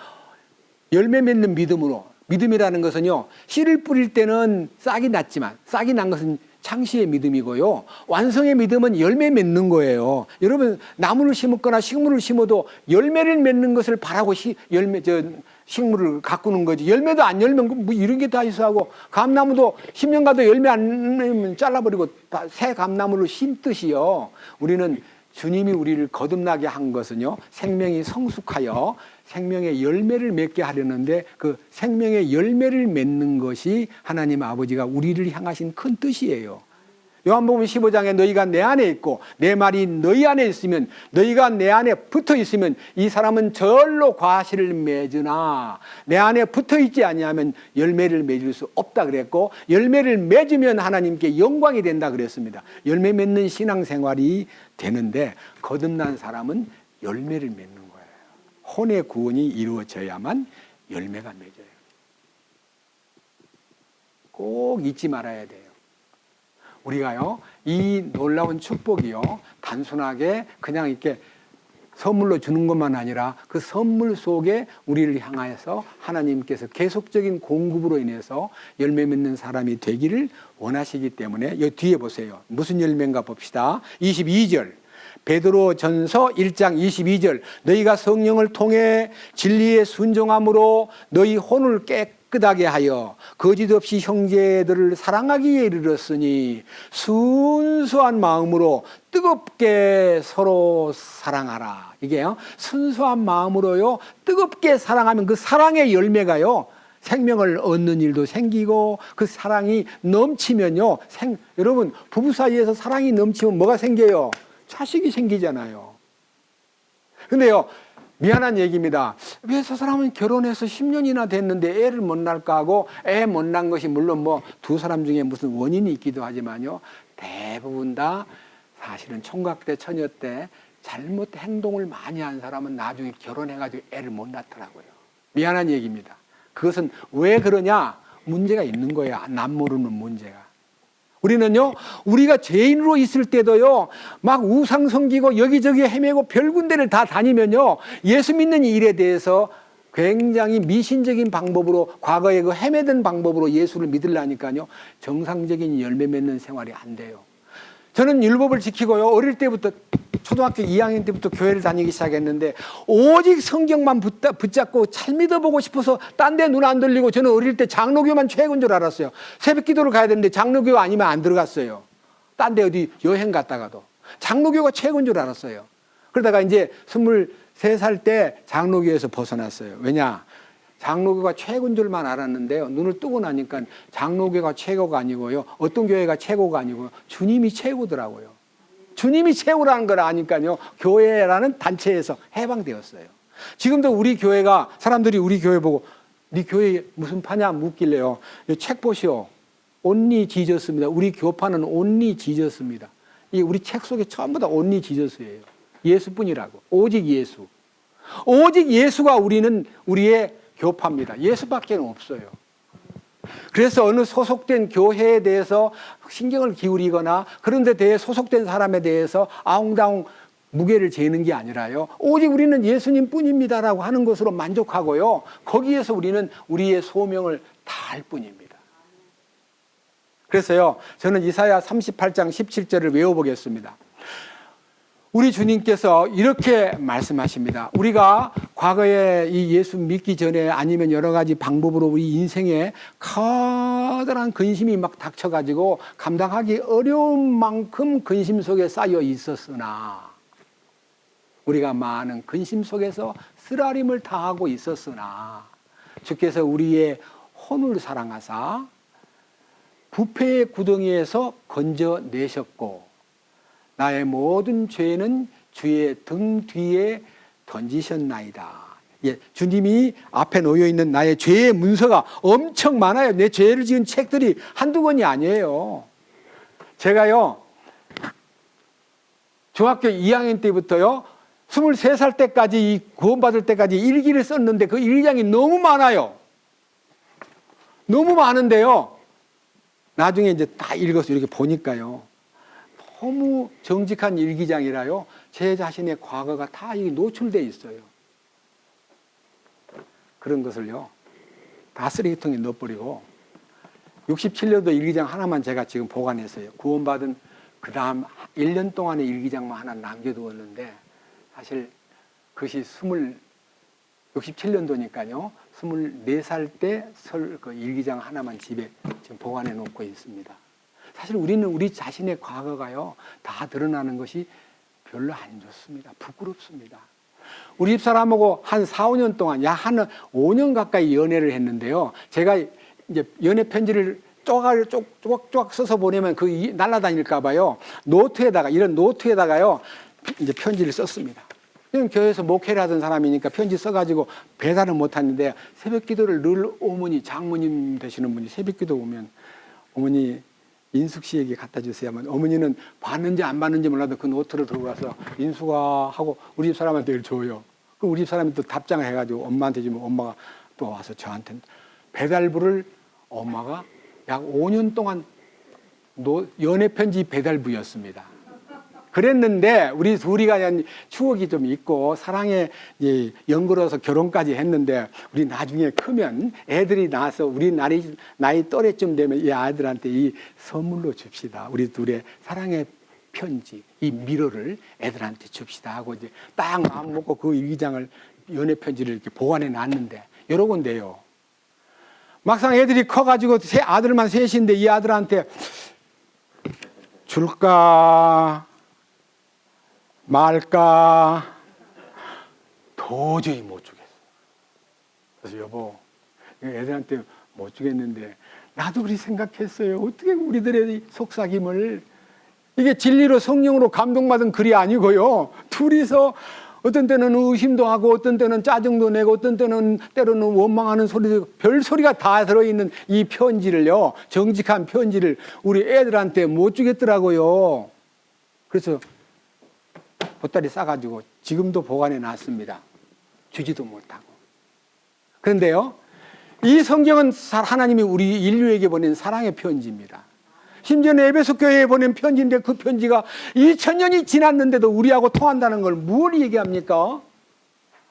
열매 맺는 믿음으로, 믿음이라는 것은요 씨를 뿌릴 때는 싹이 났지만 싹이 난 것은 창시의 믿음이고요, 완성의 믿음은 열매 맺는 거예요. 여러분, 나무를 심었거나 식물을 심어도 열매를 맺는 것을 바라고 식물을 가꾸는 거지, 열매도 안 열면 뭐 이런 게 다 있어 하고, 감나무도 10년 가도 열매 안 내면 잘라버리고 새 감나무를 심듯이요, 우리는 주님이 우리를 거듭나게 한 것은요 생명이 성숙하여 생명의 열매를 맺게 하려는데, 그 생명의 열매를 맺는 것이 하나님 아버지가 우리를 향하신 큰 뜻이에요. 요한복음 15장에 너희가 내 안에 있고 내 말이 너희 안에 있으면, 너희가 내 안에 붙어 있으면 이 사람은 절로 과실을 맺으나 내 안에 붙어 있지 아니하면 열매를 맺을 수 없다 그랬고, 열매를 맺으면 하나님께 영광이 된다 그랬습니다. 열매 맺는 신앙생활이 되는데, 거듭난 사람은 열매를 맺는 거예요. 혼의 구원이 이루어져야만 열매가 맺어요. 꼭 잊지 말아야 돼요. 우리가요 이 놀라운 축복이요 단순하게 그냥 이렇게 선물로 주는 것만 아니라 그 선물 속에 우리를 향하여서 하나님께서 계속적인 공급으로 인해서 열매 맺는 사람이 되기를 원하시기 때문에, 여기 뒤에 보세요. 무슨 열매인가 봅시다. 22절, 베드로전서 1장 22절, 너희가 성령을 통해 진리에 순종함으로 너희 혼을 깨끗하게 하여 거짓 없이 형제들을 사랑하기에 이르렀으니 순수한 마음으로 뜨겁게 서로 사랑하라. 이게요 순수한 마음으로요 뜨겁게 사랑하면 그 사랑의 열매가요 생명을 얻는 일도 생기고 그 사랑이 넘치면요. 여러분 부부 사이에서 사랑이 넘치면 뭐가 생겨요? 자식이 생기잖아요. 근데요. 미안한 얘기입니다. 왜 저 사람은 결혼해서 10년이나 됐는데 애를 못 낳을까 하고 애 못 낳은 것이 물론 뭐 두 사람 중에 무슨 원인이 있기도 하지만요. 대부분 다 사실은 총각 때 처녀 때 잘못 행동을 많이 한 사람은 나중에 결혼해가지고 애를 못 낳더라고요. 미안한 얘기입니다. 그것은 왜 그러냐? 문제가 있는 거예요. 남 모르는 문제가. 우리는요, 우리가 죄인으로 있을 때도요, 막 우상 섬기고 여기저기 헤매고 별 군데를 다 다니면요, 예수 믿는 일에 대해서 굉장히 미신적인 방법으로, 과거에 그 헤매던 방법으로 예수를 믿으려니까요, 정상적인 열매 맺는 생활이 안 돼요. 저는 율법을 지키고요, 어릴 때부터, 초등학교 2학년 때부터 교회를 다니기 시작했는데, 오직 성경만 붙잡고 잘 믿어보고 싶어서 딴 데 눈 안 돌리고, 저는 어릴 때 장로교만 최고인 줄 알았어요. 새벽 기도를 가야 되는데 장로교 아니면 안 들어갔어요. 딴 데 어디 여행 갔다가도. 장로교가 최고인 줄 알았어요. 그러다가 이제 23살 때 장로교에서 벗어났어요. 왜냐? 장로교가 최고인 줄만 알았는데요. 눈을 뜨고 나니까 장로교가 최고가 아니고요. 어떤 교회가 최고가 아니고요. 주님이 최고더라고요. 주님이 최고라는 걸 아니까요. 교회라는 단체에서 해방되었어요. 지금도 우리 교회가 사람들이 우리 교회 보고 네 교회 무슨 파냐 묻길래요. 이 책 보시오. 온리 지저스입니다. 우리 교파는 온리 지저스입니다. 이 우리 책 속에 전부 다 온리 지저스예요. 예수뿐이라고. 오직 예수. 오직 예수가 우리의 교파입니다. 예수밖에 없어요. 그래서 어느 소속된 교회에 대해서 신경을 기울이거나 그런 데 대해 소속된 사람에 대해서 아웅다웅 무게를 재는 게 아니라요. 오직 우리는 예수님 뿐입니다라고 하는 것으로 만족하고요. 거기에서 우리는 우리의 소명을 다할 뿐입니다. 그래서요. 저는 이사야 38장 17절을 외워보겠습니다. 우리 주님께서 이렇게 말씀하십니다. 우리가 과거에 이 예수 믿기 전에 아니면 여러 가지 방법으로 우리 인생에 커다란 근심이 막 닥쳐가지고 감당하기 어려운 만큼 근심 속에 쌓여 있었으나 우리가 많은 근심 속에서 쓰라림을 당하고 있었으나 주께서 우리의 혼을 사랑하사 부패의 구덩이에서 건져내셨고 나의 모든 죄는 주의 등 뒤에 던지셨나이다. 예, 주님이 앞에 놓여있는 나의 죄의 문서가 엄청 많아요. 내 죄를 지은 책들이 한두 권이 아니에요. 제가요 중학교 2학년 때부터요 23살 때까지 구원받을 때까지 일기를 썼는데 그 일기장이 너무 많아요. 너무 많은데요 나중에 이제 다 읽어서 이렇게 보니까요 너무 정직한 일기장이라요. 제 자신의 과거가 다 노출되어 있어요. 그런 것을요. 다 쓰레기통에 넣어버리고 67년도 일기장 하나만 제가 지금 보관했어요. 구원받은 그 다음 1년 동안의 일기장만 하나 남겨두었는데 사실 그것이 67년도니까요. 24살 때 그 일기장 하나만 집에 지금 보관해 놓고 있습니다. 사실 우리는 우리 자신의 과거가요, 다 드러나는 것이 별로 안 좋습니다. 부끄럽습니다. 우리 집사람하고 한 4, 5년 동안, 한 5년 가까이 연애를 했는데요. 제가 이제 연애 편지를 쪼각쪼각 써서 보내면 그 날아다닐까봐요. 이런 노트에다가요, 이제 편지를 썼습니다. 교회에서 목회를 하던 사람이니까 편지 써가지고 배달을 못 하는데 새벽 기도를 늘 어머니, 장모님 되시는 분이 새벽 기도 오면 어머니, 인숙 씨에게 갖다 주세요 하면 어머니는 받는지 안 받는지 몰라도 그 노트를 들고 가서 인숙아 하고 우리 집 사람한테 줘요. 그럼 우리 집 사람이 또 답장을 해가지고 엄마한테 주면 엄마가 또 와서 저한테 배달부를 엄마가 약 5년 동안 연애 편지 배달부였습니다. 그랬는데 우리 둘이가 추억이 좀 있고 사랑에 연걸어서 결혼까지 했는데 우리 나중에 크면 애들이 나서 우리 나이 또래쯤 되면 이 아이들한테 이 선물로 줍시다. 우리 둘의 사랑의 편지, 이 미로를 애들한테 줍시다 하고 이제 딱 마음 먹고 그 일기장을 연애 편지를 이렇게 보관해 놨는데 여러 군데요. 막상 애들이 커가지고 아들만 셋인데 이 아들한테 줄까 말까 도저히 못 주겠어. 그래서 여보 애들한테 못 주겠는데 나도 그렇게 생각했어요. 어떻게 우리들의 속삭임을, 이게 진리로 성령으로 감동받은 글이 아니고요. 둘이서 어떤 때는 의심도 하고 어떤 때는 짜증도 내고 어떤 때는 때로는 원망하는 소리도, 별소리가 다 들어있는 이 편지를요, 정직한 편지를 우리 애들한테 못 주겠더라고요. 그래서 보따리 싸가지고 지금도 보관해 놨습니다. 주지도 못하고. 그런데요, 이 성경은 하나님이 우리 인류에게 보낸 사랑의 편지입니다. 심지어는 에베소 교회에 보낸 편지인데 그 편지가 2000년이 지났는데도 우리하고 통한다는 걸 뭘 얘기합니까?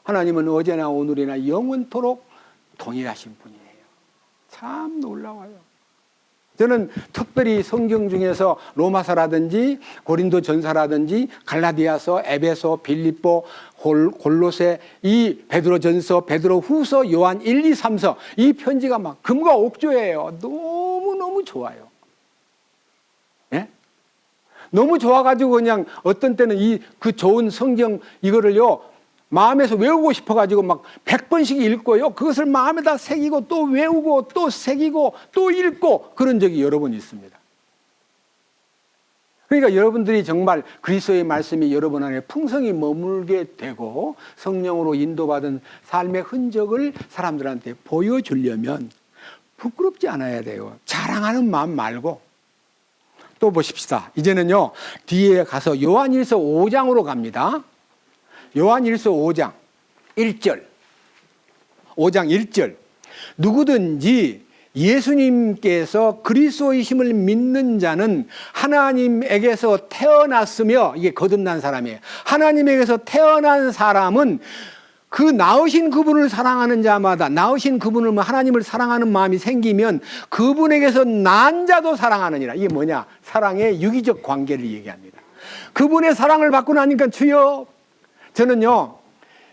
하나님은 어제나 오늘이나 영원토록 동일하신 분이에요. 참 놀라워요. 저는 특별히 성경 중에서 로마서라든지 고린도전서라든지 갈라디아서, 에베소, 빌립보, 골로새, 이 베드로전서, 베드로후서, 요한 1, 2, 3서, 이 편지가 막 금과 옥조예요. 너무너무 좋아요. 예? 너무 좋아가지고 그냥 어떤 때는 그 좋은 성경 이거를요, 마음에서 외우고 싶어가지고 막 100번씩 읽고요. 그것을 마음에다 새기고 또 외우고 또 새기고 또 읽고 그런 적이 여러 번 있습니다. 그러니까 여러분들이 정말 그리스도의 말씀이 여러분 안에 풍성히 머물게 되고 성령으로 인도받은 삶의 흔적을 사람들한테 보여주려면 부끄럽지 않아야 돼요. 자랑하는 마음 말고. 또 보십시다. 이제는요, 뒤에 가서 요한일서 5장으로 갑니다. 요한일서 5장 1절. 5장 1절. 누구든지 예수님께서 그리스도이심을 믿는 자는 하나님에게서 태어났으며, 이게 거듭난 사람이에요. 하나님에게서 태어난 사람은 그 낳으신 그분을 사랑하는 자마다, 낳으신 그분을, 하나님을 사랑하는 마음이 생기면 그분에게서 난 자도 사랑하느니라. 이게 뭐냐? 사랑의 유기적 관계를 얘기합니다. 그분의 사랑을 받고 나니까 주여, 저는요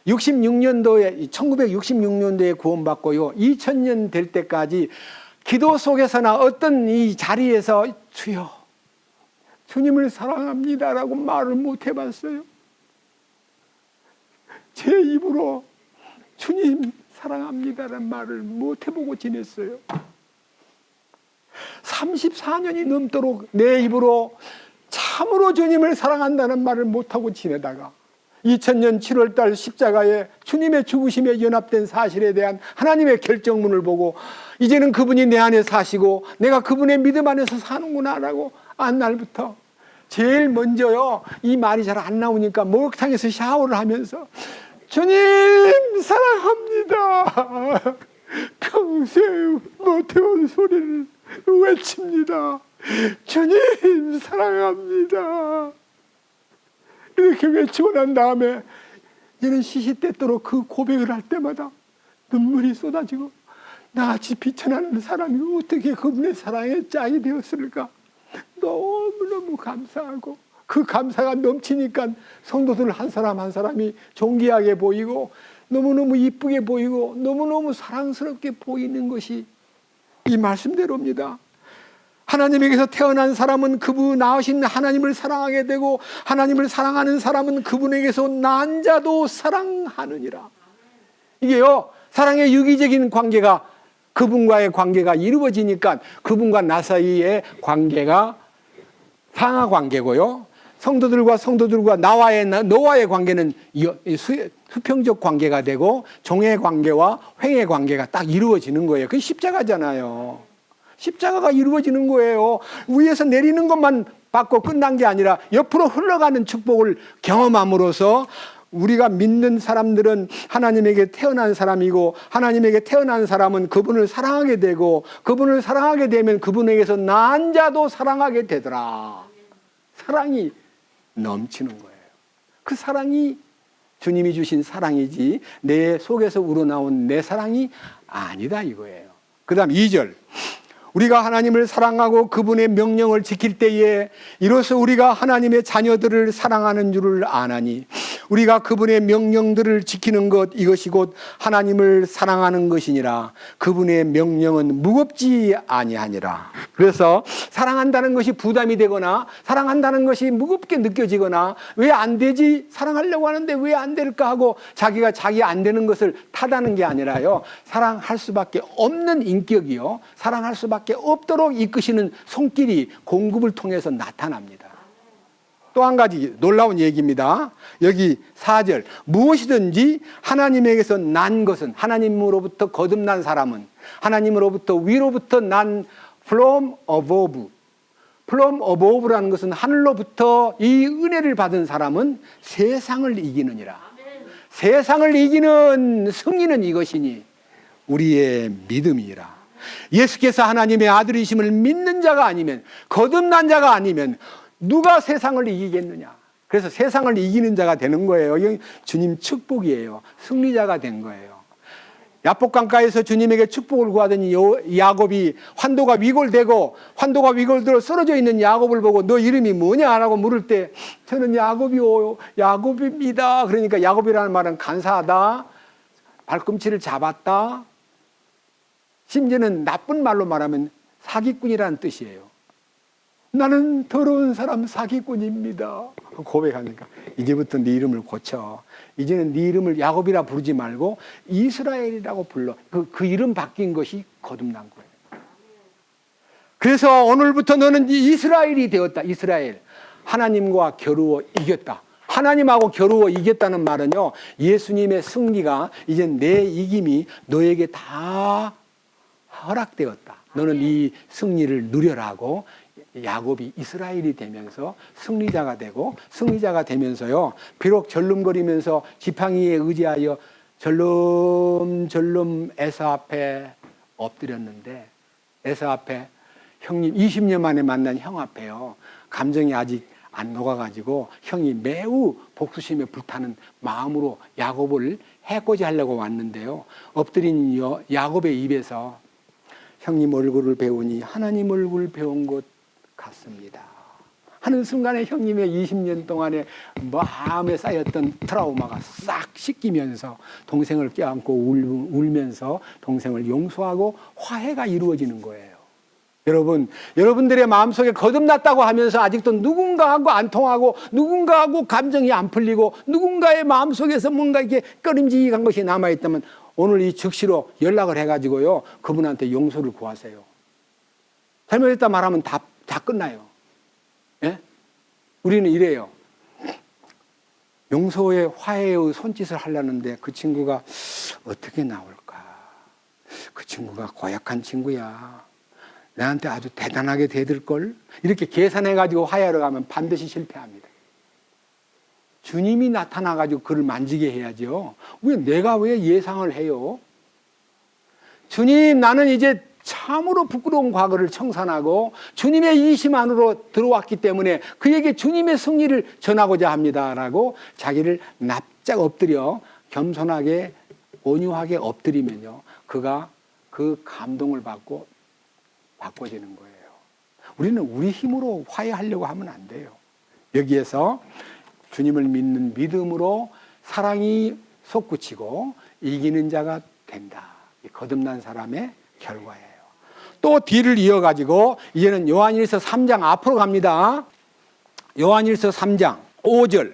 1966년도에 구원받고요 2000년 될 때까지 기도 속에서나 어떤 이 자리에서 주여 주님을 사랑합니다라고 말을 못 해봤어요. 제 입으로 주님 사랑합니다라는 말을 못 해보고 지냈어요. 34년이 넘도록 내 입으로 참으로 주님을 사랑한다는 말을 못하고 지내다가 2000년 7월달 십자가에 주님의 죽으심에 연합된 사실에 대한 하나님의 결정문을 보고 이제는 그분이 내 안에 사시고 내가 그분의 믿음 안에서 사는구나라고 한 날부터 제일 먼저요, 이 말이 잘 안 나오니까 목욕탕에서 샤워를 하면서 주님 사랑합니다 평생 못해온 소리를 외칩니다. 주님 사랑합니다 이렇게 외치고 난 다음에 이제는 시시때때로 그 고백을 할 때마다 눈물이 쏟아지고 나같이 비천하는 사람이 어떻게 그분의 사랑에 짝이 되었을까 너무너무 감사하고, 그 감사가 넘치니까 성도들 한 사람 한 사람이 존귀하게 보이고 너무너무 이쁘게 보이고 너무너무 사랑스럽게 보이는 것이 이 말씀대로입니다. 하나님에게서 태어난 사람은 그분 낳으신 하나님을 사랑하게 되고 하나님을 사랑하는 사람은 그분에게서 난 자도 사랑하느니라. 이게요, 사랑의 유기적인 관계가, 그분과의 관계가 이루어지니까 그분과 나 사이의 관계가 상하 관계고요, 성도들과 너와의 관계는 수평적 관계가 되고 종의 관계와 횡의 관계가 딱 이루어지는 거예요. 그게 십자가잖아요. 십자가가 이루어지는 거예요. 위에서 내리는 것만 받고 끝난 게 아니라 옆으로 흘러가는 축복을 경험함으로써 우리가 믿는 사람들은 하나님에게 태어난 사람이고 하나님에게 태어난 사람은 그분을 사랑하게 되고 그분을 사랑하게 되면 그분에게서 난 자도 사랑하게 되더라. 사랑이 넘치는 거예요. 그 사랑이 주님이 주신 사랑이지 내 속에서 우러나온 내 사랑이 아니다 이거예요. 그 다음 2절. 우리가 하나님을 사랑하고 그분의 명령을 지킬 때에 이로써 우리가 하나님의 자녀들을 사랑하는 줄을 아나니 우리가 그분의 명령들을 지키는 것, 이것이 곧 하나님을 사랑하는 것이니라. 그분의 명령은 무겁지 아니하니라. 그래서 사랑한다는 것이 부담이 되거나 사랑한다는 것이 무겁게 느껴지거나 왜 안 되지? 사랑하려고 하는데 왜 안 될까 하고 자기가 자기 안 되는 것을 탓하는 게 아니라요, 사랑할 수밖에 없는 인격이요, 사랑할 수밖에 없도록 이끄시는 손길이 공급을 통해서 나타납니다. 또 한 가지 놀라운 얘기입니다. 여기 4절, 무엇이든지 하나님에게서 난 것은, 하나님으로부터 거듭난 사람은, 하나님으로부터 위로부터 난 from above, from above라는 것은 하늘로부터 이 은혜를 받은 사람은 세상을 이기느니라. 세상을 이기는 승리는 이것이니 우리의 믿음이라. 예수께서 하나님의 아들이심을 믿는 자가 아니면, 거듭난 자가 아니면 누가 세상을 이기겠느냐. 그래서 세상을 이기는 자가 되는 거예요. 주님 축복이에요. 승리자가 된 거예요. 야복강가에서 주님에게 축복을 구하더니 야곱이 환도가 위골되고 환도가 위골되어 쓰러져 있는 야곱을 보고 너 이름이 뭐냐라고 물을 때 저는 야곱이요, 야곱입니다. 그러니까 야곱이라는 말은 간사하다, 발꿈치를 잡았다, 심지어는 나쁜 말로 말하면 사기꾼이라는 뜻이에요. 나는 더러운 사람 사기꾼입니다. 고백하니까 이제부터 네 이름을 고쳐. 이제는 네 이름을 야곱이라 부르지 말고 이스라엘이라고 불러. 그 이름 바뀐 것이 거듭난 거예요. 그래서 오늘부터 너는 이스라엘이 되었다. 이스라엘. 하나님과 겨루어 이겼다. 하나님하고 겨루어 이겼다는 말은요, 예수님의 승리가 이제 내 이김이 너에게 다 허락되었다. 너는 이 승리를 누려라고 야곱이 이스라엘이 되면서 승리자가 되고, 승리자가 되면서요, 비록 절름거리면서 지팡이에 의지하여 절름절름 에서 앞에 엎드렸는데, 에서 앞에 형님 20년 만에 만난 형 앞에요, 감정이 아직 안 녹아가지고 형이 매우 복수심에 불타는 마음으로 야곱을 해코지 하려고 왔는데요, 엎드린 야곱의 입에서 형님 얼굴을 배우니 하나님 얼굴 배운 것 같습니다 하는 순간에 형님의 20년 동안에 마음에 쌓였던 트라우마가 싹 씻기면서 동생을 껴안고 울면서 동생을 용서하고 화해가 이루어지는 거예요. 여러분, 여러분들의 마음속에 거듭났다고 하면서 아직도 누군가하고 안 통하고 누군가하고 감정이 안 풀리고 누군가의 마음속에서 뭔가 이렇게 꺼림직한 것이 남아있다면 오늘 이 즉시로 연락을 해가지고요, 그분한테 용서를 구하세요. 잘못했다 말하면 다 끝나요. 예? 우리는 이래요. 용서의 화해의 손짓을 하려는데 그 친구가 어떻게 나올까? 그 친구가 고약한 친구야. 나한테 아주 대단하게 대들걸? 이렇게 계산해가지고 화해하러 가면 반드시 실패합니다. 주님이 나타나가지고 그를 만지게 해야죠. 내가 왜 예상을 해요? 주님, 나는 이제 참으로 부끄러운 과거를 청산하고 주님의 이심 안으로 들어왔기 때문에 그에게 주님의 승리를 전하고자 합니다라고 자기를 납작 엎드려 겸손하게 온유하게 엎드리면요, 그가 그 감동을 받고 바꿔지는 거예요. 우리는 우리 힘으로 화해하려고 하면 안 돼요. 여기에서 주님을 믿는 믿음으로 사랑이 솟구치고 이기는 자가 된다. 거듭난 사람의 결과예요. 또 뒤를 이어가지고 이제는 요한일서 3장 앞으로 갑니다. 요한일서 3장 5절.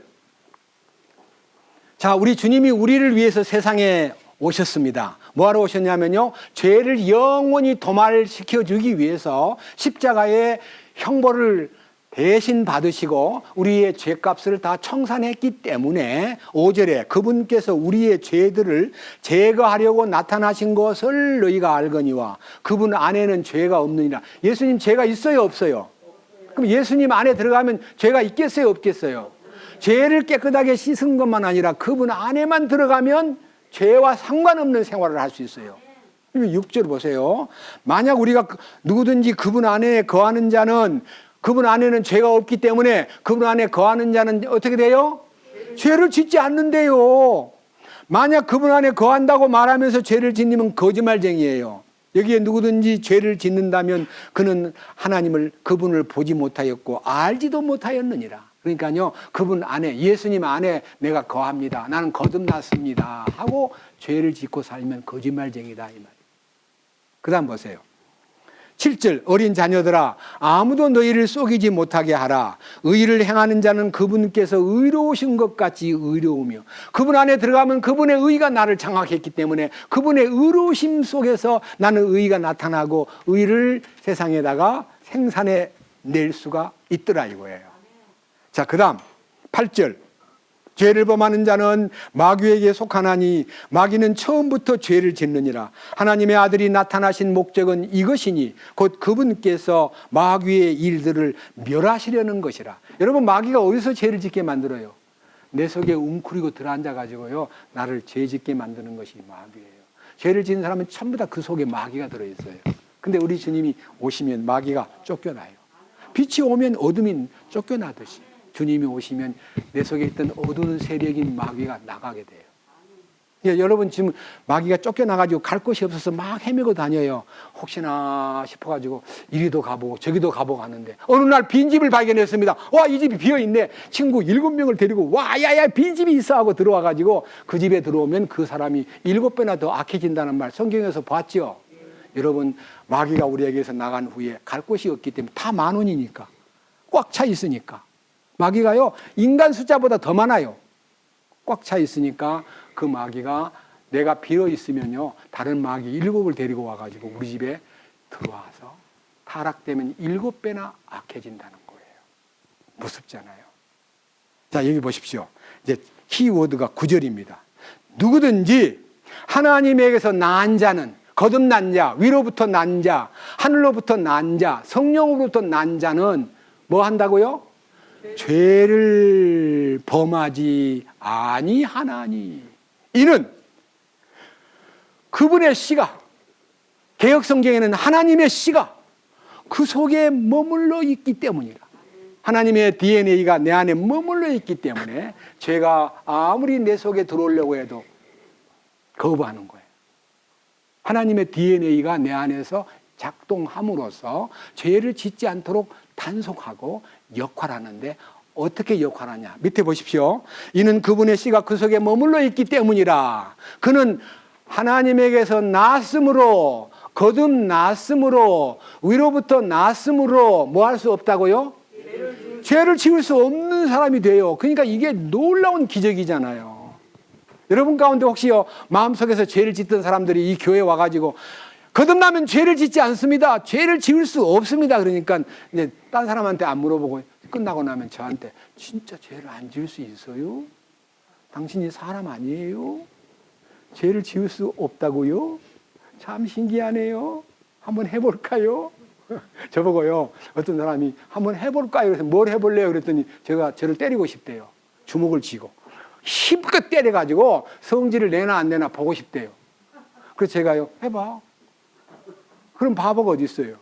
자, 우리 주님이 우리를 위해서 세상에 오셨습니다. 뭐하러 오셨냐면요, 죄를 영원히 도말시켜 주기 위해서 십자가의 형벌을 대신 받으시고 우리의 죄값을 다 청산했기 때문에 5절에 그분께서 우리의 죄들을 제거하려고 나타나신 것을 너희가 알거니와 그분 안에는 죄가 없느니라. 예수님 죄가 있어요, 없어요? 그럼 예수님 안에 들어가면 죄가 있겠어요, 없겠어요? 죄를 깨끗하게 씻은 것만 아니라 그분 안에만 들어가면 죄와 상관없는 생활을 할 수 있어요. 6절 보세요. 만약 우리가 누구든지 그분 안에 거하는 자는, 그분 안에는 죄가 없기 때문에 그분 안에 거하는 자는 어떻게 돼요? 죄를 짓지 않는데요. 만약 그분 안에 거한다고 말하면서 죄를 짓는 거짓말쟁이에요. 여기에 누구든지 죄를 짓는다면 그는 하나님을, 그분을 보지 못하였고 알지도 못하였느니라. 그러니까요, 그분 안에, 예수님 안에 내가 거합니다. 나는 거듭났습니다. 하고 죄를 짓고 살면 거짓말쟁이다. 이 말이에요. 그 다음 보세요. 7절, 어린 자녀들아, 아무도 너희를 속이지 못하게 하라. 의를 행하는 자는 그분께서 의로우신 것 같이 의로우며, 그분 안에 들어가면 그분의 의가 나를 장악했기 때문에 그분의 의로우심 속에서 나는 의가 나타나고 의를 세상에다가 생산해 낼 수가 있더라 이거예요. 자, 그 다음 8절, 죄를 범하는 자는 마귀에게 속하나니 마귀는 처음부터 죄를 짓느니라. 하나님의 아들이 나타나신 목적은 이것이니 곧 그분께서 마귀의 일들을 멸하시려는 것이라. 여러분, 마귀가 어디서 죄를 짓게 만들어요? 내 속에 웅크리고 들어앉아 가지고요, 나를 죄 짓게 만드는 것이 마귀예요. 죄를 짓는 사람은 전부 다 그 속에 마귀가 들어있어요. 근데 우리 주님이 오시면 마귀가 쫓겨나요. 빛이 오면 어둠이 쫓겨나듯이 주님이 오시면 내 속에 있던 어두운 세력인 마귀가 나가게 돼요. 예, 여러분 지금 마귀가 쫓겨나가지고 갈 곳이 없어서 막 헤매고 다녀요. 혹시나 싶어가지고 이리도 가보고 저기도 가보고 하는데 어느 날 빈집을 발견했습니다. 와, 이 집이 비어있네. 친구 7명을 데리고 와, 야야, 빈집이 있어 하고 들어와가지고 그 집에 들어오면 그 사람이 7배나 더 악해진다는 말 성경에서 봤죠. 여러분, 마귀가 우리에게서 나간 후에 갈 곳이 없기 때문에 다 10,000원이니까 꽉 차 있으니까 마귀가요, 인간 숫자보다 더 많아요. 꽉 차 있으니까 그 마귀가 내가 비어 있으면요, 다른 마귀 7을 데리고 와가지고 우리 집에 들어와서 타락되면 7배나 악해진다는 거예요. 무섭잖아요. 자, 여기 보십시오. 이제 키워드가 9절입니다. 누구든지 하나님에게서 난 자는, 거듭난 자, 위로부터 난 자, 하늘로부터 난 자, 성령으로부터 난 자는 뭐 한다고요? 죄를 범하지 아니하나니. 이는 그분의 씨가, 개역성경에는 하나님의 씨가 그 속에 머물러 있기 때문이라. 하나님의 DNA가 내 안에 머물러 있기 때문에 죄가 아무리 내 속에 들어오려고 해도 거부하는 거예요. 하나님의 DNA가 내 안에서 작동함으로써 죄를 짓지 않도록 단속하고 역할하는데, 어떻게 역할하냐? 밑에 보십시오. 이는 그분의 씨가 그 속에 머물러 있기 때문이라. 그는 하나님에게서 났으므로, 거듭났으므로, 위로부터 났으므로 뭐 할 수 없다고요? 죄를 지을 수 없는 사람이 돼요. 그러니까 이게 놀라운 기적이잖아요. 여러분 가운데 혹시요, 마음속에서 죄를 짓던 사람들이 이 교회에 와가지고 거듭나면 죄를 짓지 않습니다. 죄를 지을 수 없습니다. 그러니까 이제 딴 사람한테 안 물어보고 끝나고 나면 저한테 진짜 죄를 안 지을 수 있어요? 당신이 사람 아니에요? 죄를 지을 수 없다고요? 참 신기하네요. 한번 해볼까요? 저보고요, 어떤 사람이 한번 해볼까요? 그래서 뭘 해볼래요? 그랬더니 제가 저를 때리고 싶대요. 주먹을 쥐고 힘껏 때려가지고 성질을 내나 안 내나 보고 싶대요. 그래서 제가요, 해봐. 그럼 바보가 어디 있어요?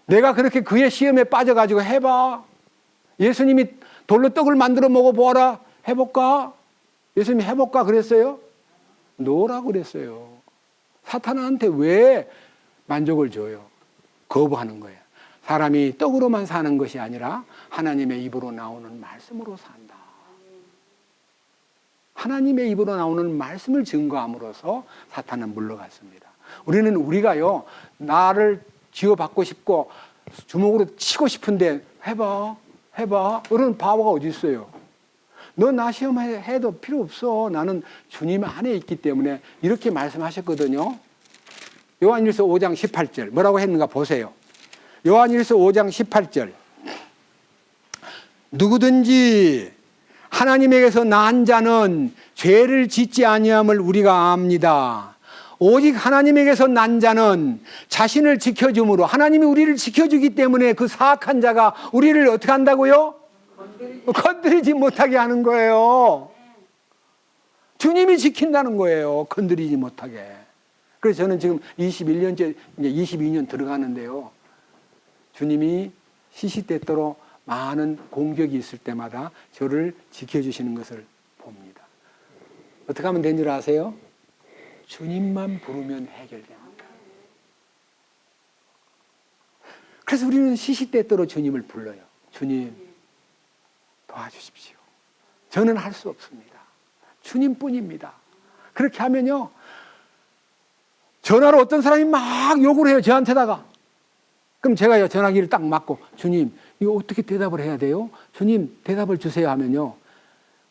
내가 그렇게 그의 시험에 빠져가지고 해봐. 예수님이 돌로 떡을 만들어 먹어보아라. 해볼까? 예수님이 해볼까 그랬어요? 노라고 그랬어요. 사탄한테 왜 만족을 줘요? 거부하는 거예요. 사람이 떡으로만 사는 것이 아니라 하나님의 입으로 나오는 말씀으로 산다. 하나님의 입으로 나오는 말씀을 증거함으로써 사탄은 물러갔습니다. 우리가요, 나를 지어받고 싶고 주먹으로 치고 싶은데 해봐. 그런 바보가 어디 있어요? 너 나 시험해도 필요 없어. 나는 주님 안에 있기 때문에. 이렇게 말씀하셨거든요. 요한일서 5장 18절 뭐라고 했는가 보세요. 요한일서 5장 18절, 누구든지 하나님에게서 난 자는 죄를 짓지 아니함을 우리가 압니다. 오직 하나님에게서 난 자는 자신을 지켜줌으로, 하나님이 우리를 지켜주기 때문에 그 사악한 자가 우리를 어떻게 한다고요? 건드리지 못하게 하는 거예요. 주님이 지킨다는 거예요. 건드리지 못하게. 그래서 저는 지금 21년째, 이제 22년 들어가는데요, 주님이 시시때때로 많은 공격이 있을 때마다 저를 지켜주시는 것을 봅니다. 어떻게 하면 되는 줄 아세요? 주님만 부르면 해결됩니다. 그래서 우리는 시시때때로 주님을 불러요. 주님, 주십시오. 저는 할 수 없습니다. 주님뿐입니다. 그렇게 하면요, 전화로 어떤 사람이 막 욕을 해요, 저한테다가. 그럼 제가 전화기를 딱 막고, 주님, 이거 어떻게 대답을 해야 돼요? 주님, 대답을 주세요 하면요,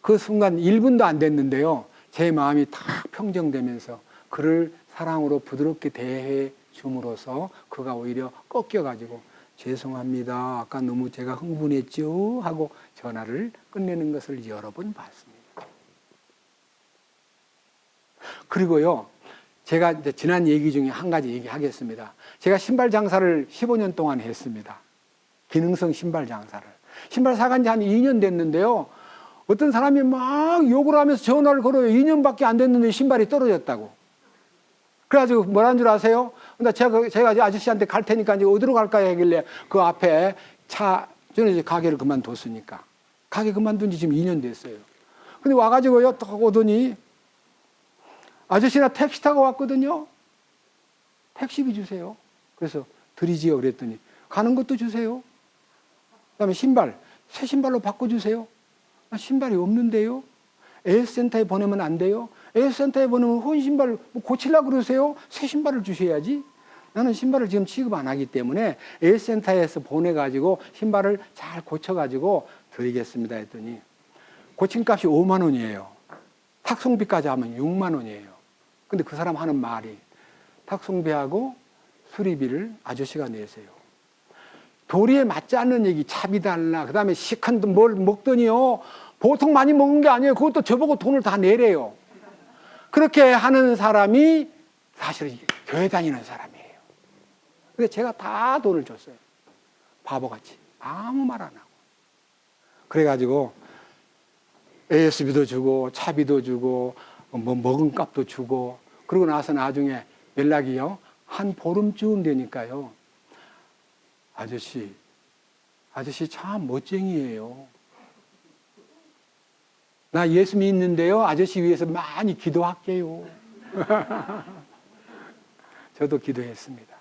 그 순간 1분도 안 됐는데요, 제 마음이 다 평정되면서 그를 사랑으로 부드럽게 대해 줌으로써 그가 오히려 꺾여가지고, 죄송합니다, 아까 너무 제가 흥분했죠? 하고 전화를 끝내는 것을 여러 번 봤습니다. 그리고요, 제가 이제 지난 얘기 중에 한 가지 얘기하겠습니다. 제가 신발 장사를 15년 동안 했습니다. 기능성 신발 장사를. 신발 사간 지 한 2년 됐는데요, 어떤 사람이 막 욕을 하면서 전화를 걸어요. 2년밖에 안 됐는데 신발이 떨어졌다고. 그래가지고 뭐라는 줄 아세요? 근데 제가 아저씨한테 갈 테니까 이제 어디로 갈까요? 하길래 그 앞에 저는 이제 가게를 그만뒀으니까. 가게 그만둔 지 지금 2년 됐어요. 근데 와가지고요, 딱 오더니, 아저씨나 택시 타고 왔거든요. 택시비 주세요. 그래서 드리지요. 그랬더니, 가는 것도 주세요. 그 다음에 신발, 새 신발로 바꿔주세요. 신발이 없는데요. AS센터에 보내면 안 돼요. AS센터에 보내면 혼 신발 고치려고 그러세요. 새 신발을 주셔야지. 나는 신발을 지금 취급 안 하기 때문에 AS센터에서 보내가지고 신발을 잘 고쳐가지고 드리겠습니다 했더니, 고침값이 5만 원이에요. 탁송비까지 하면 6만 원이에요. 근데 그 사람 하는 말이, 탁송비하고 수리비를 아저씨가 내세요. 도리에 맞지 않는 얘기, 차비 달라, 그 다음에 시큰 뭘 먹더니요, 보통 많이 먹은 게 아니에요. 그것도 저보고 돈을 다 내래요. 그렇게 하는 사람이 사실은 교회 다니는 사람이에요. 근데 제가 다 돈을 줬어요. 바보같이. 아무 말 안 하고. 그래가지고 AS비도 주고 차비도 주고 뭐 먹은 값도 주고, 그러고 나서 나중에 연락이요, 한 보름쯤 되니까요, 아저씨 참 멋쟁이에요. 나 예수 믿는데요, 아저씨 위해서 많이 기도할게요. 저도 기도했습니다.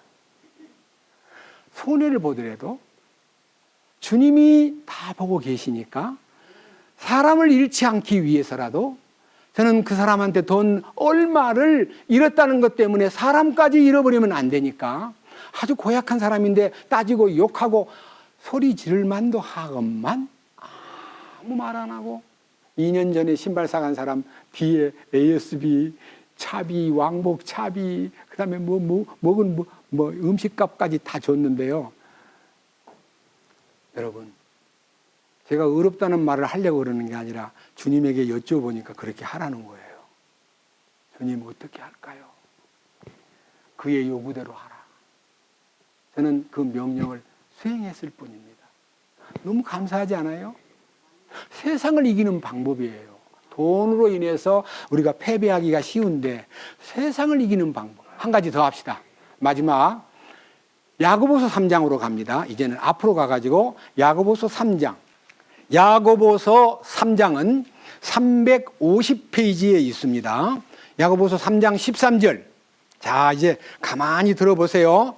손해를 보더라도 주님이 다 보고 계시니까 사람을 잃지 않기 위해서라도 저는 그 사람한테 돈 얼마를 잃었다는 것 때문에 사람까지 잃어버리면 안 되니까, 아주 고약한 사람인데 따지고 욕하고 소리 지를 만도 하건만 아무 말 안 하고, 2년 전에 신발 사간 사람 뒤에 AS비, 차비, 왕복 차비, 그 다음에 먹은 음식값까지 다 줬는데요. 여러분, 제가 어렵다는 말을 하려고 그러는 게 아니라 주님에게 여쭤보니까 그렇게 하라는 거예요. 주님 어떻게 할까요? 그의 요구대로 하라. 저는 그 명령을 수행했을 뿐입니다. 너무 감사하지 않아요? 세상을 이기는 방법이에요. 돈으로 인해서 우리가 패배하기가 쉬운데 세상을 이기는 방법. 한 가지 더 합시다. 마지막 야고보서 3장으로 갑니다. 이제는 앞으로 가가지고 야고보서 3장. 야고보서 3장은 350페이지에 있습니다. 야고보서 3장 13절. 자, 이제 가만히 들어보세요.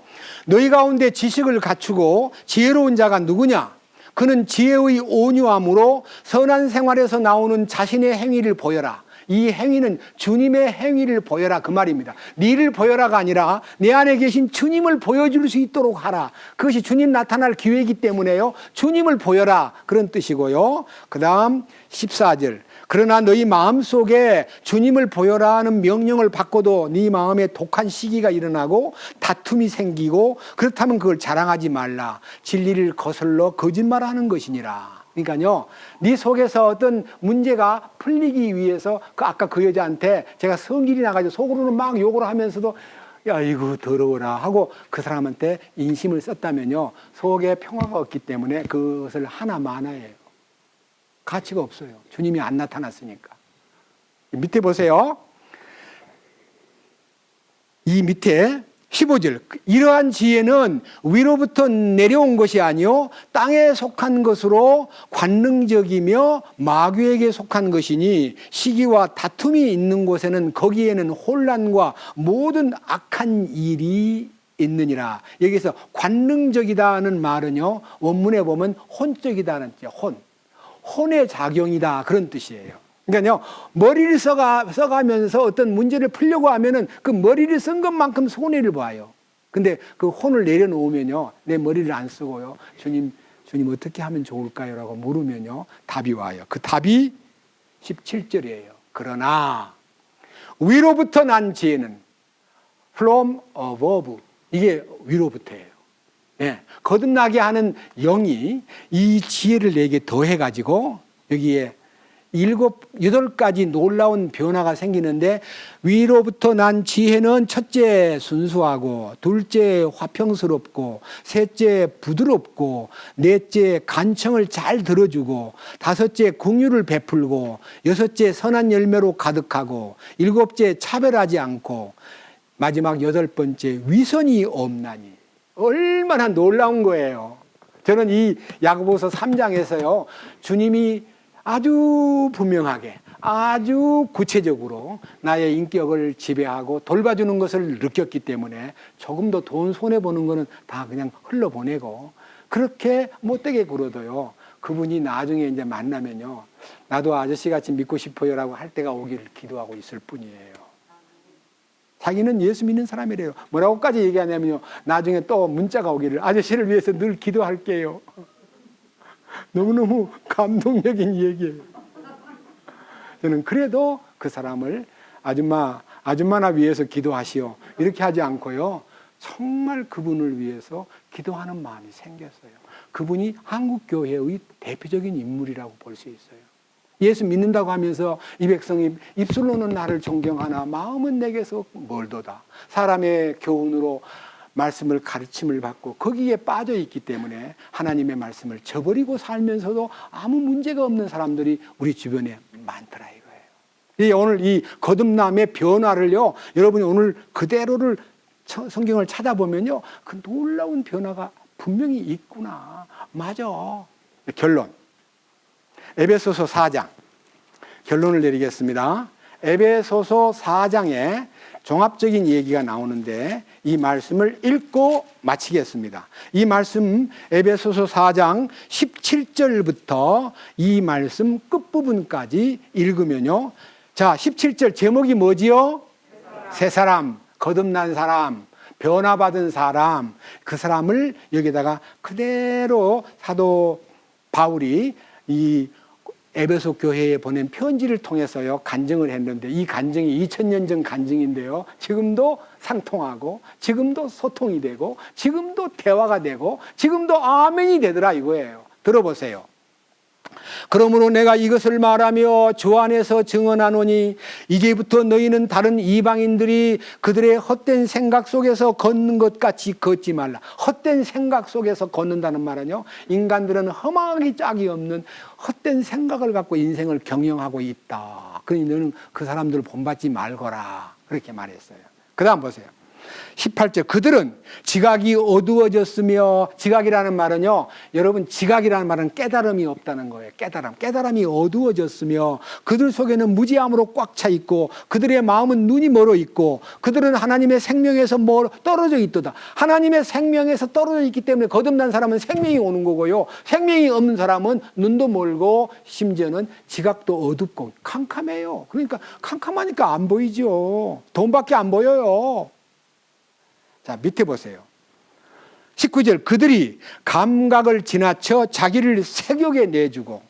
너희 가운데 지식을 갖추고 지혜로운 자가 누구냐? 그는 지혜의 온유함으로 선한 생활에서 나오는 자신의 행위를 보여라. 이 행위는 주님의 행위를 보여라, 그 말입니다. 니를 보여라가 아니라 내 안에 계신 주님을 보여줄 수 있도록 하라. 그것이 주님 나타날 기회이기 때문에요, 주님을 보여라, 그런 뜻이고요. 그 다음 14절. 그러나 너희 마음속에 주님을 보여라 하는 명령을 받고도 네 마음에 독한 시기가 일어나고 다툼이 생기고, 그렇다면 그걸 자랑하지 말라. 진리를 거슬러 거짓말하는 것이니라. 그러니까요, 네 속에서 어떤 문제가 풀리기 위해서 아까 그 여자한테 제가 성질이 나가지고 속으로는 막 욕을 하면서도 야 이거 더러워라 하고 그 사람한테 인심을 썼다면요, 속에 평화가 없기 때문에 그것을 하나마나예요. 가치가 없어요. 주님이 안 나타났으니까. 밑에 보세요. 이 밑에 15절. 이러한 지혜는 위로부터 내려온 것이 아니요 땅에 속한 것으로 관능적이며 마귀에게 속한 것이니, 시기와 다툼이 있는 곳에는 거기에는 혼란과 모든 악한 일이 있느니라. 여기서 관능적이다는 말은요, 원문에 보면 혼적이다는 뜻이에요. 혼의 작용이다, 그런 뜻이에요. 그러니까요, 머리를 써가면서 어떤 문제를 풀려고 하면은 그 머리를 쓴 것만큼 손해를 봐요. 근데 그 혼을 내려놓으면요, 내 머리를 안 쓰고요, 주님 어떻게 하면 좋을까요? 라고 물으면요, 답이 와요. 그 답이 17절이에요. 그러나 위로부터 난 지혜는 from above, 이게 위로부터예요. 예, 거듭나게 하는 영이 이 지혜를 내게 더해가지고 여기에 8가지 놀라운 변화가 생기는데, 위로부터 난 지혜는 첫째 순수하고, 둘째 화평스럽고, 셋째 부드럽고, 넷째 간청을 잘 들어주고, 다섯째 긍휼을 베풀고, 여섯째 선한 열매로 가득하고, 일곱째 차별하지 않고, 마지막 8번째 위선이 없나니. 얼마나 놀라운 거예요. 저는 이 야고보서 3장에서요, 주님이 아주 분명하게, 아주 구체적으로 나의 인격을 지배하고 돌봐주는 것을 느꼈기 때문에 조금도 돈 손해보는 거는 다 그냥 흘러보내고, 그렇게 못되게 굴어도요, 그분이 나중에 이제 만나면요, 나도 아저씨같이 믿고 싶어요라고 할 때가 오기를 기도하고 있을 뿐이에요. 자기는 예수 믿는 사람이래요. 뭐라고까지 얘기하냐면요, 나중에 또 문자가 오기를, 아저씨를 위해서 늘 기도할게요. 너무너무 감동적인 얘기예요. 저는 그래도 그 사람을 아줌마나 위해서 기도하시오, 이렇게 하지 않고요, 정말 그분을 위해서 기도하는 마음이 생겼어요. 그분이 한국교회의 대표적인 인물이라고 볼 수 있어요. 예수 믿는다고 하면서 이 백성이 입술로는 나를 존경하나 마음은 내게서 멀도다. 사람의 교훈으로 말씀을 가르침을 받고 거기에 빠져 있기 때문에 하나님의 말씀을 저버리고 살면서도 아무 문제가 없는 사람들이 우리 주변에 많더라, 이거예요. 오늘 이 거듭남의 변화를요, 여러분이 오늘 그대로를 성경을 찾아보면요, 그 놀라운 변화가 분명히 있구나. 맞아. 결론. 에베소서 4장. 결론을 내리겠습니다. 에베소서 4장에 종합적인 얘기가 나오는데 이 말씀을 읽고 마치겠습니다. 이 말씀 에베소서 4장 17절부터 이 말씀 끝부분까지 읽으면요, 자, 17절 제목이 뭐지요? 새 사람, 거듭난 사람, 변화받은 사람, 그 사람을 여기다가 그대로 사도 바울이 이 에베소 교회에 보낸 편지를 통해서요, 간증을 했는데, 이 간증이 2000년 전 간증인데요, 지금도 상통하고, 지금도 소통이 되고, 지금도 대화가 되고, 지금도 아멘이 되더라, 이거예요. 들어보세요. 그러므로 내가 이것을 말하며 주 안에서 증언하노니, 이제부터 너희는 다른 이방인들이 그들의 헛된 생각 속에서 걷는 것 같이 걷지 말라. 헛된 생각 속에서 걷는다는 말은요, 인간들은 허망하기 짝이 없는 헛된 생각을 갖고 인생을 경영하고 있다. 그러니 너는 그 사람들을 본받지 말거라, 그렇게 말했어요. 그 다음 보세요. 18절, 그들은 지각이 어두워졌으며, 지각이라는 말은요, 여러분, 지각이라는 말은 깨달음이 없다는 거예요. 깨달음이 어두워졌으며, 그들 속에는 무지함으로 꽉 차 있고, 그들의 마음은 눈이 멀어 있고, 그들은 하나님의 생명에서 떨어져 있도다. 하나님의 생명에서 떨어져 있기 때문에 거듭난 사람은 생명이 오는 거고요, 생명이 없는 사람은 눈도 멀고 심지어는 지각도 어둡고 캄캄해요. 그러니까 캄캄하니까 안 보이죠. 돈밖에 안 보여요. 자, 밑에 보세요. 19절, 그들이 감각을 지나쳐 자기를 색욕에 내주고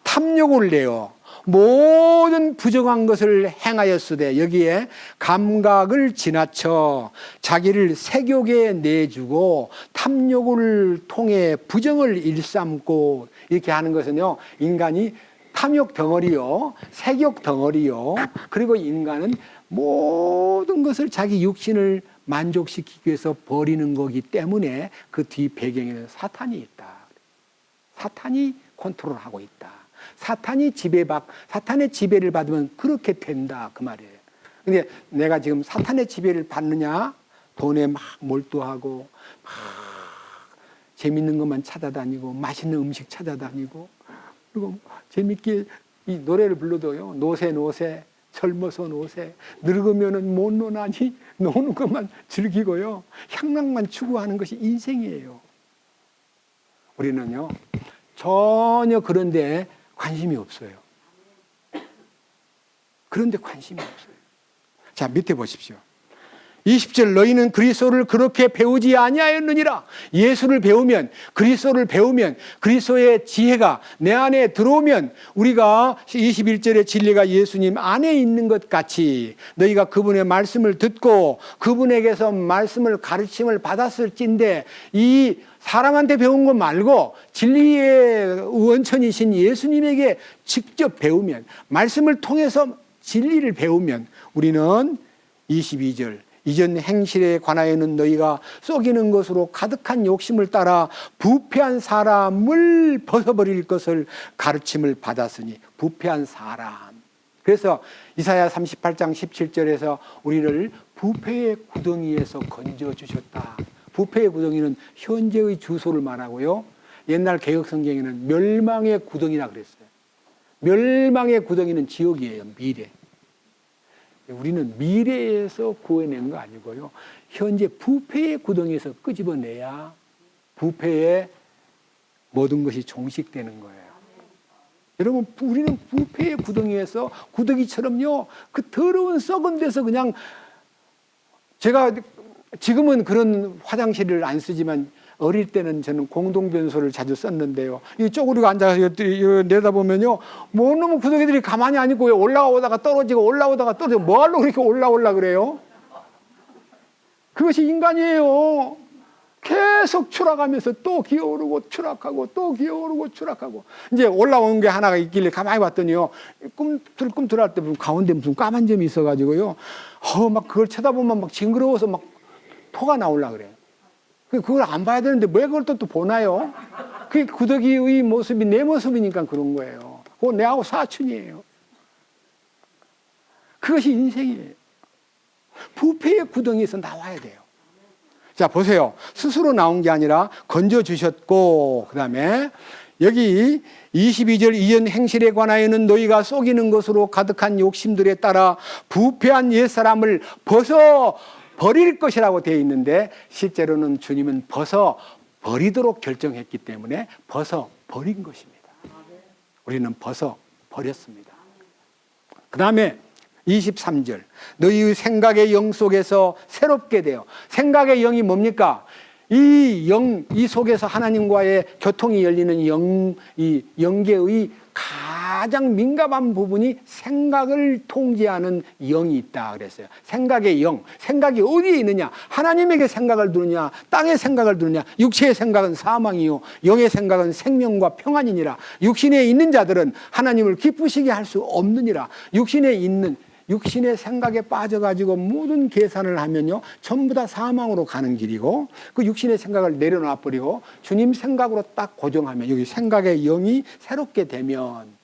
탐욕을 내어 모든 부정한 것을 행하였으되, 여기에 감각을 지나쳐 자기를 색욕에 내주고 탐욕을 통해 부정을 일삼고, 이렇게 하는 것은요, 인간이 탐욕 덩어리요, 색욕 덩어리요, 그리고 인간은 모든 것을 자기 육신을 만족시키기 위해서 버리는 거기 때문에 그 뒤 배경에는 사탄이 있다. 사탄이 컨트롤하고 있다. 사탄의 지배를 받으면 그렇게 된다, 그 말이에요. 근데 내가 지금 사탄의 지배를 받느냐? 돈에 막 몰두하고 막 재밌는 것만 찾아다니고 맛있는 음식 찾아다니고, 그리고 재밌게 이 노래를 불러도요, 노세 젊어서 노세, 늙으면은 못 노나니 노는 것만 즐기고요, 향락만 추구하는 것이 인생이에요. 우리는요, 전혀 그런데 관심이 없어요. 그런데 관심이 없어요. 자, 밑에 보십시오. 20절 너희는 그리스도를 그렇게 배우지 아니하였느니라. 예수를 배우면, 그리스도를 배우면, 그리스도의 지혜가 내 안에 들어오면 우리가 21절의 진리가 예수님 안에 있는 것 같이 너희가 그분의 말씀을 듣고 그분에게서 말씀을 가르침을 받았을진데 이 사람한테 배운 것 말고 진리의 원천이신 예수님에게 직접 배우면, 말씀을 통해서 진리를 배우면 우리는 22절 이전 행실에 관하여는 너희가 속이는 것으로 가득한 욕심을 따라 부패한 사람을 벗어버릴 것을 가르침을 받았으니. 부패한 사람. 그래서 이사야 38장 17절에서 우리를 부패의 구덩이에서 건져주셨다. 부패의 구덩이는 현재의 주소를 말하고요, 옛날 개혁성경에는 멸망의 구덩이라 그랬어요. 멸망의 구덩이는 지옥이에요. 미래. 우리는 미래에서 구해낸 거 아니고요, 현재 부패의 구덩이에서 끄집어내야 부패의 모든 것이 종식되는 거예요. 여러분, 우리는 부패의 구덩이에서 구더기처럼요, 그 더러운 썩은 데서 그냥, 제가 지금은 그런 화장실을 안 쓰지만 어릴 때는 저는 공동변소를 자주 썼는데요, 이 쪼그리고 앉아서 내다보면요, 뭐 놈의 구더기들이 가만히 안 있고 올라오다가 떨어지고 올라오다가 떨어지고, 뭐하러 그렇게 올라올라 그래요? 그것이 인간이에요. 계속 추락하면서 또 기어오르고 추락하고 또 기어오르고 추락하고. 이제 올라온 게 하나가 있길래 가만히 봤더니요, 꿈틀꿈틀할 때 가운데 무슨 까만 점이 있어가지고요, 막 그걸 쳐다보면 막 징그러워서 막 토가 나올라 그래요. 그걸 안 봐야 되는데 왜 그걸 또 보나요? 그게 구더기의 모습이 내 모습이니까 그런 거예요. 그거 내하고 사춘이에요. 그것이 인생이에요. 부패의 구덩이에서 나와야 돼요. 자, 보세요. 스스로 나온 게 아니라 건져주셨고, 그 다음에 여기 22절 이전 행실에 관하여는 너희가 속이는 것으로 가득한 욕심들에 따라 부패한 옛사람을 벗어 버릴 것이라고 되어 있는데, 실제로는 주님은 벗어 버리도록 결정했기 때문에 벗어 버린 것입니다. 우리는 벗어 버렸습니다. 그 다음에 23절 너희의 생각의 영 속에서 새롭게 되어. 생각의 영이 뭡니까? 이 이 속에서 하나님과의 교통이 열리는 이 영계의 가장 민감한 부분이 생각을 통제하는 영이 있다 그랬어요. 생각의 영. 생각이 어디에 있느냐? 하나님에게 생각을 두느냐? 땅의 생각을 두느냐? 육체의 생각은 사망이요, 영의 생각은 생명과 평안이니라. 육신에 있는 자들은 하나님을 기쁘시게 할 수 없느니라. 육신의 생각에 빠져가지고 모든 계산을 하면요, 전부 다 사망으로 가는 길이고, 그 육신의 생각을 내려놔버리고 주님 생각으로 딱 고정하면, 여기 생각의 영이 새롭게 되면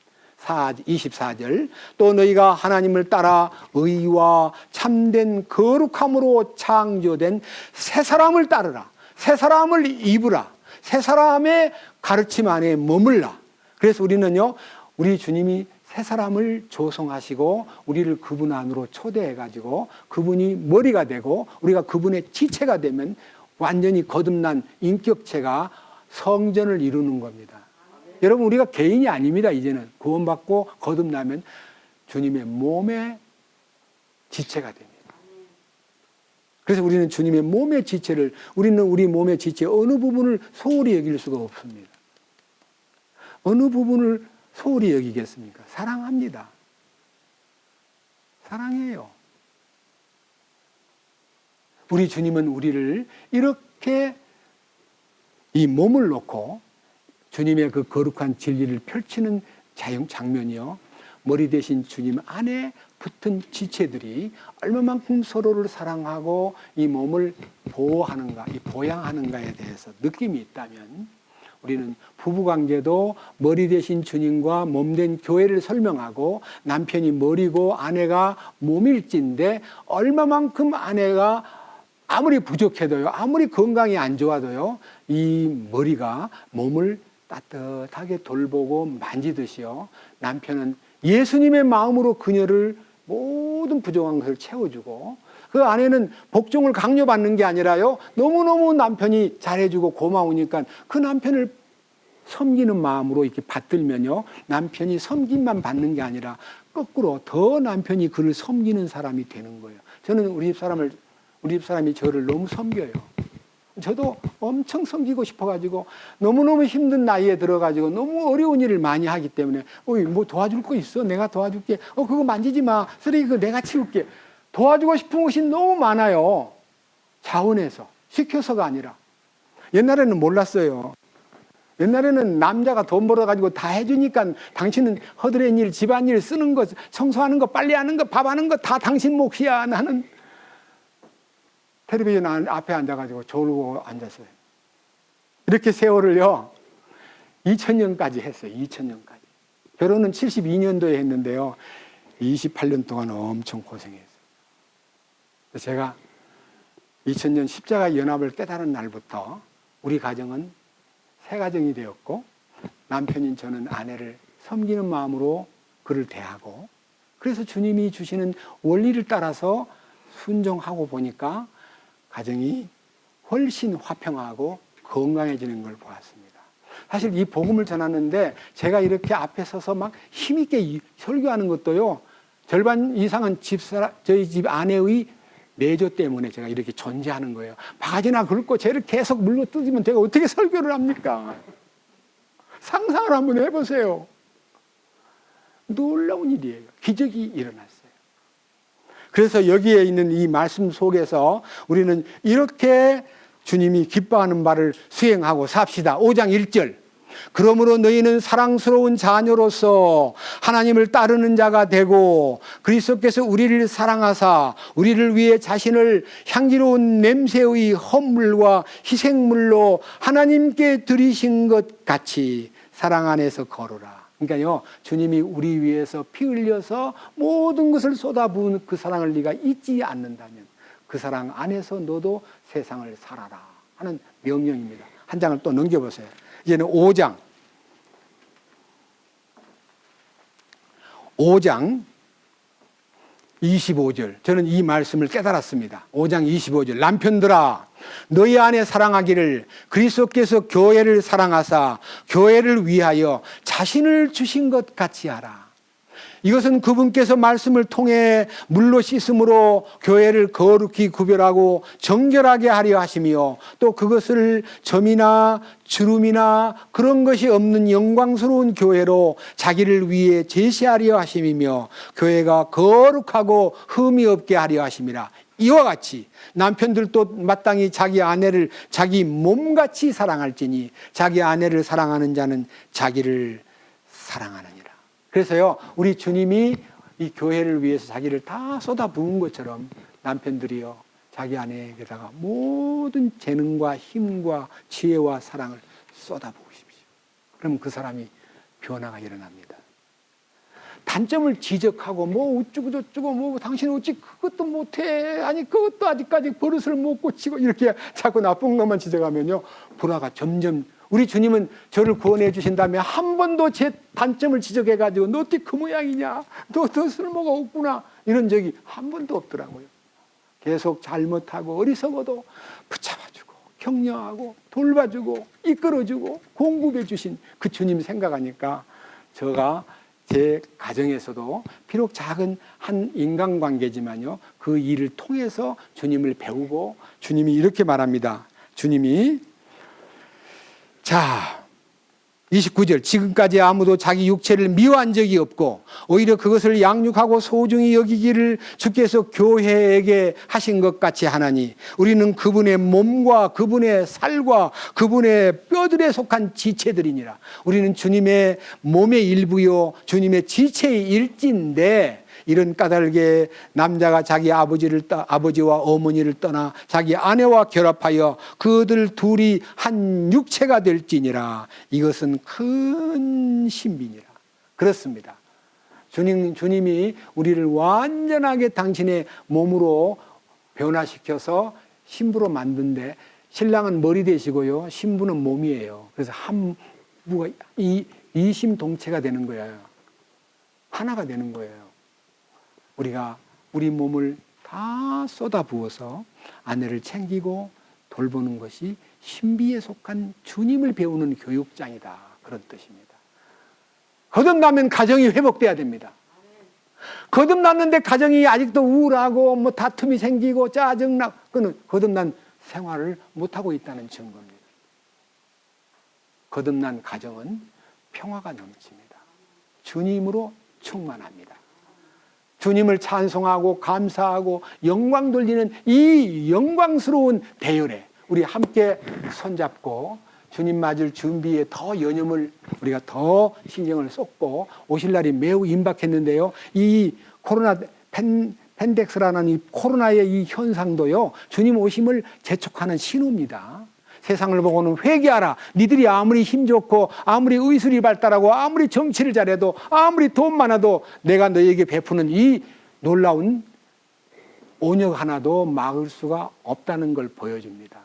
24절 또 너희가 하나님을 따라 의와 참된 거룩함으로 창조된 새 사람을 따르라. 새 사람을 입으라. 새 사람의 가르침 안에 머물라. 그래서 우리는요, 우리 주님이 새 사람을 조성하시고 우리를 그분 안으로 초대해가지고 그분이 머리가 되고 우리가 그분의 지체가 되면 완전히 거듭난 인격체가 성전을 이루는 겁니다. 여러분, 우리가 개인이 아닙니다. 이제는 구원받고 거듭나면 주님의 몸의 지체가 됩니다. 그래서 우리는 주님의 몸의 지체를, 우리는 우리 몸의 지체 어느 부분을 소홀히 여길 수가 없습니다. 어느 부분을 소홀히 여기겠습니까? 사랑합니다. 사랑해요. 우리 주님은 우리를 이렇게 이 몸을 놓고 주님의 그 거룩한 진리를 펼치는 장면이요, 머리 대신 주님 안에 붙은 지체들이 얼마만큼 서로를 사랑하고 이 몸을 보호하는가, 이 보양하는가에 대해서 느낌이 있다면, 우리는 부부관계도 머리 대신 주님과 몸된 교회를 설명하고, 남편이 머리고 아내가 몸일진데 얼마만큼 아내가 아무리 부족해도요, 아무리 건강이 안 좋아도요, 이 머리가 몸을 따뜻하게 돌보고 만지듯이요, 남편은 예수님의 마음으로 그녀를 모든 부족한 것을 채워주고, 그 아내는 복종을 강요받는 게 아니라요, 너무너무 남편이 잘해주고 고마우니까 그 남편을 섬기는 마음으로 이렇게 받들면요, 남편이 섬김만 받는 게 아니라 거꾸로 더 남편이 그를 섬기는 사람이 되는 거예요. 저는 우리 집 사람이 저를 너무 섬겨요. 저도 엄청 섬기고 싶어가지고 너무너무 힘든 나이에 들어가지고 너무 어려운 일을 많이 하기 때문에 뭐 도와줄 거 있어? 내가 도와줄게. 그거 만지지 마. 쓰레기 그거 내가 치울게. 도와주고 싶은 것이 너무 많아요. 자원해서. 시켜서가 아니라. 옛날에는 몰랐어요. 옛날에는 남자가 돈 벌어가지고 다 해주니까 당신은 허드렛 일, 집안일 쓰는 거, 청소하는 거, 빨래하는 거, 밥하는 거 다 당신 몫이야. 나는 텔레비전 앞에 앉아가지고 졸고 앉았어요. 이렇게 세월을요, 2000년까지 했어요. 2000년까지. 결혼은 72년도에 했는데요. 28년 동안 엄청 고생했어요. 제가 2000년 십자가 연합을 깨달은 날부터 우리 가정은 새 가정이 되었고, 남편인 저는 아내를 섬기는 마음으로 그를 대하고, 그래서 주님이 주시는 원리를 따라서 순종하고 보니까 가정이 훨씬 화평하고 건강해지는 걸 보았습니다. 사실 이 복음을 전하는데 제가 이렇게 앞에 서서 막 힘있게 설교하는 것도요, 절반 이상은 저희 집 아내의 내조 때문에 제가 이렇게 존재하는 거예요. 바가지나 긁고 쟤를 계속 물로 뜯으면 제가 어떻게 설교를 합니까? 상상을 한번 해보세요. 놀라운 일이에요. 기적이 일어났어요. 그래서 여기에 있는 이 말씀 속에서 우리는 이렇게 주님이 기뻐하는 바를 수행하고 삽시다. 5장 1절. 그러므로 너희는 사랑스러운 자녀로서 하나님을 따르는 자가 되고 그리스도께서 우리를 사랑하사 우리를 위해 자신을 향기로운 냄새의 헌물과 희생물로 하나님께 드리신 것 같이 사랑 안에서 걸어라. 그러니까요, 주님이 우리 위해서 피 흘려서 모든 것을 쏟아부은 그 사랑을 네가 잊지 않는다면 그 사랑 안에서 너도 세상을 살아라 하는 명령입니다. 한 장을 또 넘겨보세요. 이제는 5장 25절. 저는 이 말씀을 깨달았습니다. 5장 25절. 남편들아, 너희 안에 사랑하기를 그리스도께서 교회를 사랑하사 교회를 위하여 자신을 주신 것 같이 하라. 이것은 그분께서 말씀을 통해 물로 씻음으로 교회를 거룩히 구별하고 정결하게 하려 하시며 또 그것을 점이나 주름이나 그런 것이 없는 영광스러운 교회로 자기를 위해 제시하려 하심이며 교회가 거룩하고 흠이 없게 하려 하심이라. 이와 같이 남편들도 마땅히 자기 아내를 자기 몸같이 사랑할지니 자기 아내를 사랑하는 자는 자기를 사랑하느니라. 그래서요, 우리 주님이 이 교회를 위해서 자기를 다 쏟아부은 것처럼 남편들이요, 자기 아내에게다가 모든 재능과 힘과 지혜와 사랑을 쏟아부으십시오. 그럼 그 사람이 변화가 일어납니다. 단점을 지적하고 뭐 어쩌고 저쩌고 뭐 당신은 어찌 그것도 못해, 아니 그것도 아직까지 버릇을 못 고치고 이렇게 자꾸 나쁜 것만 지적하면요, 불화가 점점. 우리 주님은 저를 구원해 주신다면 한 번도 제 단점을 지적해가지고 너 어떻게 그 모양이냐, 너 쓸모가 없구나 이런 적이 한 번도 없더라고요. 계속 잘못하고 어리석어도 붙잡아주고 격려하고 돌봐주고 이끌어주고 공급해 주신 그 주님 생각하니까 제가 제 가정에서도 비록 작은 한 인간관계지만요, 그 일을 통해서 주님을 배우고, 주님이 이렇게 말합니다. 주님이, 자 29절. 지금까지 아무도 자기 육체를 미워한 적이 없고 오히려 그것을 양육하고 소중히 여기기를 주께서 교회에게 하신 것 같이 하나니 우리는 그분의 몸과 그분의 살과 그분의 뼈들에 속한 지체들이니라. 우리는 주님의 몸의 일부요 주님의 지체의 일지인데, 이런 까닭에 남자가 자기 아버지와 어머니를 떠나 자기 아내와 결합하여 그들 둘이 한 육체가 될지니라. 이것은 큰 신비니라. 그렇습니다. 주님이 우리를 완전하게 당신의 몸으로 변화시켜서 신부로 만든데, 신랑은 머리 되시고요, 신부는 몸이에요. 그래서 한 부가 이심동체가 되는 거예요. 하나가 되는 거예요. 우리가 우리 몸을 다 쏟아부어서 아내를 챙기고 돌보는 것이 신비에 속한 주님을 배우는 교육장이다. 그런 뜻입니다. 거듭나면 가정이 회복돼야 됩니다. 거듭났는데 가정이 아직도 우울하고 뭐 다툼이 생기고 짜증나고, 그는 거듭난 생활을 못하고 있다는 증거입니다. 거듭난 가정은 평화가 넘칩니다. 주님으로 충만합니다. 주님을 찬송하고 감사하고 영광 돌리는 이 영광스러운 대열에 우리 함께 손잡고 주님 맞을 준비에 더 연념을 우리가 더 신경을 쏟고 오실 날이 매우 임박했는데요. 이 코로나 팬덱스라는 이 코로나의 이 현상도요, 주님 오심을 재촉하는 신호입니다. 세상을 보고는 회개하라. 니들이 아무리 힘 좋고 아무리 의술이 발달하고 아무리 정치를 잘해도 아무리 돈 많아도 내가 너에게 베푸는 이 놀라운 온역 하나도 막을 수가 없다는 걸 보여줍니다.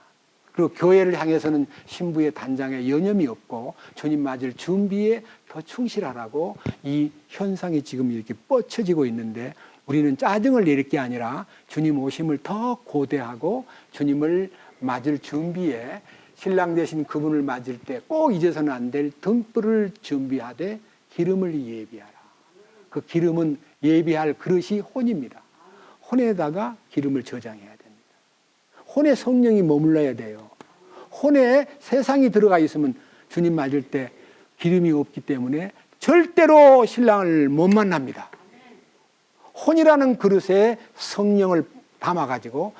그리고 교회를 향해서는 신부의 단장에 여념이 없고 주님 맞을 준비에 더 충실하라고 이 현상이 지금 이렇게 뻗쳐지고 있는데, 우리는 짜증을 내릴 게 아니라 주님 오심을 더 고대하고 주님을 맞을 준비에 신랑 되신 그분을 맞을 때 꼭 잊어서는 안 될 등불을 준비하되 기름을 예비하라. 그 기름은 예비할 그릇이 혼입니다. 혼에다가 기름을 저장해야 됩니다. 혼에 성령이 머물러야 돼요. 혼에 세상이 들어가 있으면 주님 맞을 때 기름이 없기 때문에 절대로 신랑을 못 만납니다. 혼이라는 그릇에 성령을 담아가지고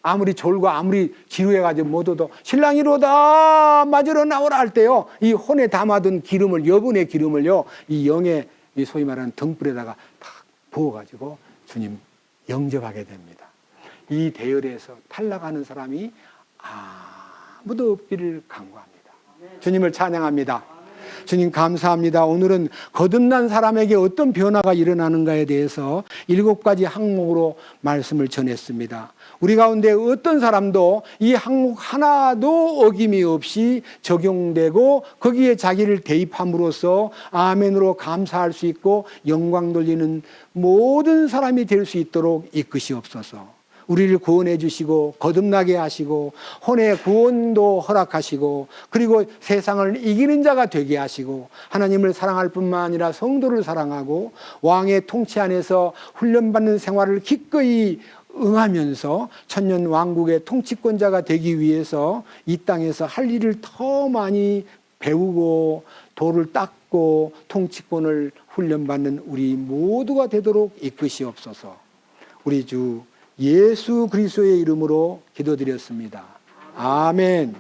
아무리 졸고 아무리 지루해가지고 못 오도 신랑이로다 맞으러 나오라 할 때요, 이 혼에 담아둔 기름을, 여분의 기름을요, 이 영의 이 소위 말하는 등불에다가 탁 부어가지고 주님 영접하게 됩니다. 이 대열에서 탈락하는 사람이 아무도 없기를 간구합니다. 주님을 찬양합니다. 주님 감사합니다. 오늘은 거듭난 사람에게 어떤 변화가 일어나는가에 대해서 7가지 항목으로 말씀을 전했습니다. 우리 가운데 어떤 사람도 이 항목 하나도 어김이 없이 적용되고 거기에 자기를 대입함으로써 아멘으로 감사할 수 있고 영광 돌리는 모든 사람이 될 수 있도록 이끄시옵소서. 우리를 구원해 주시고 거듭나게 하시고 혼의 구원도 허락하시고 그리고 세상을 이기는 자가 되게 하시고 하나님을 사랑할 뿐만 아니라 성도를 사랑하고 왕의 통치 안에서 훈련받는 생활을 기꺼이 응하면서 천년 왕국의 통치권자가 되기 위해서 이 땅에서 할 일을 더 많이 배우고 도를 닦고 통치권을 훈련받는 우리 모두가 되도록 이끄시옵소서. 우리 주 예수 그리스도의 이름으로 기도드렸습니다. 아멘.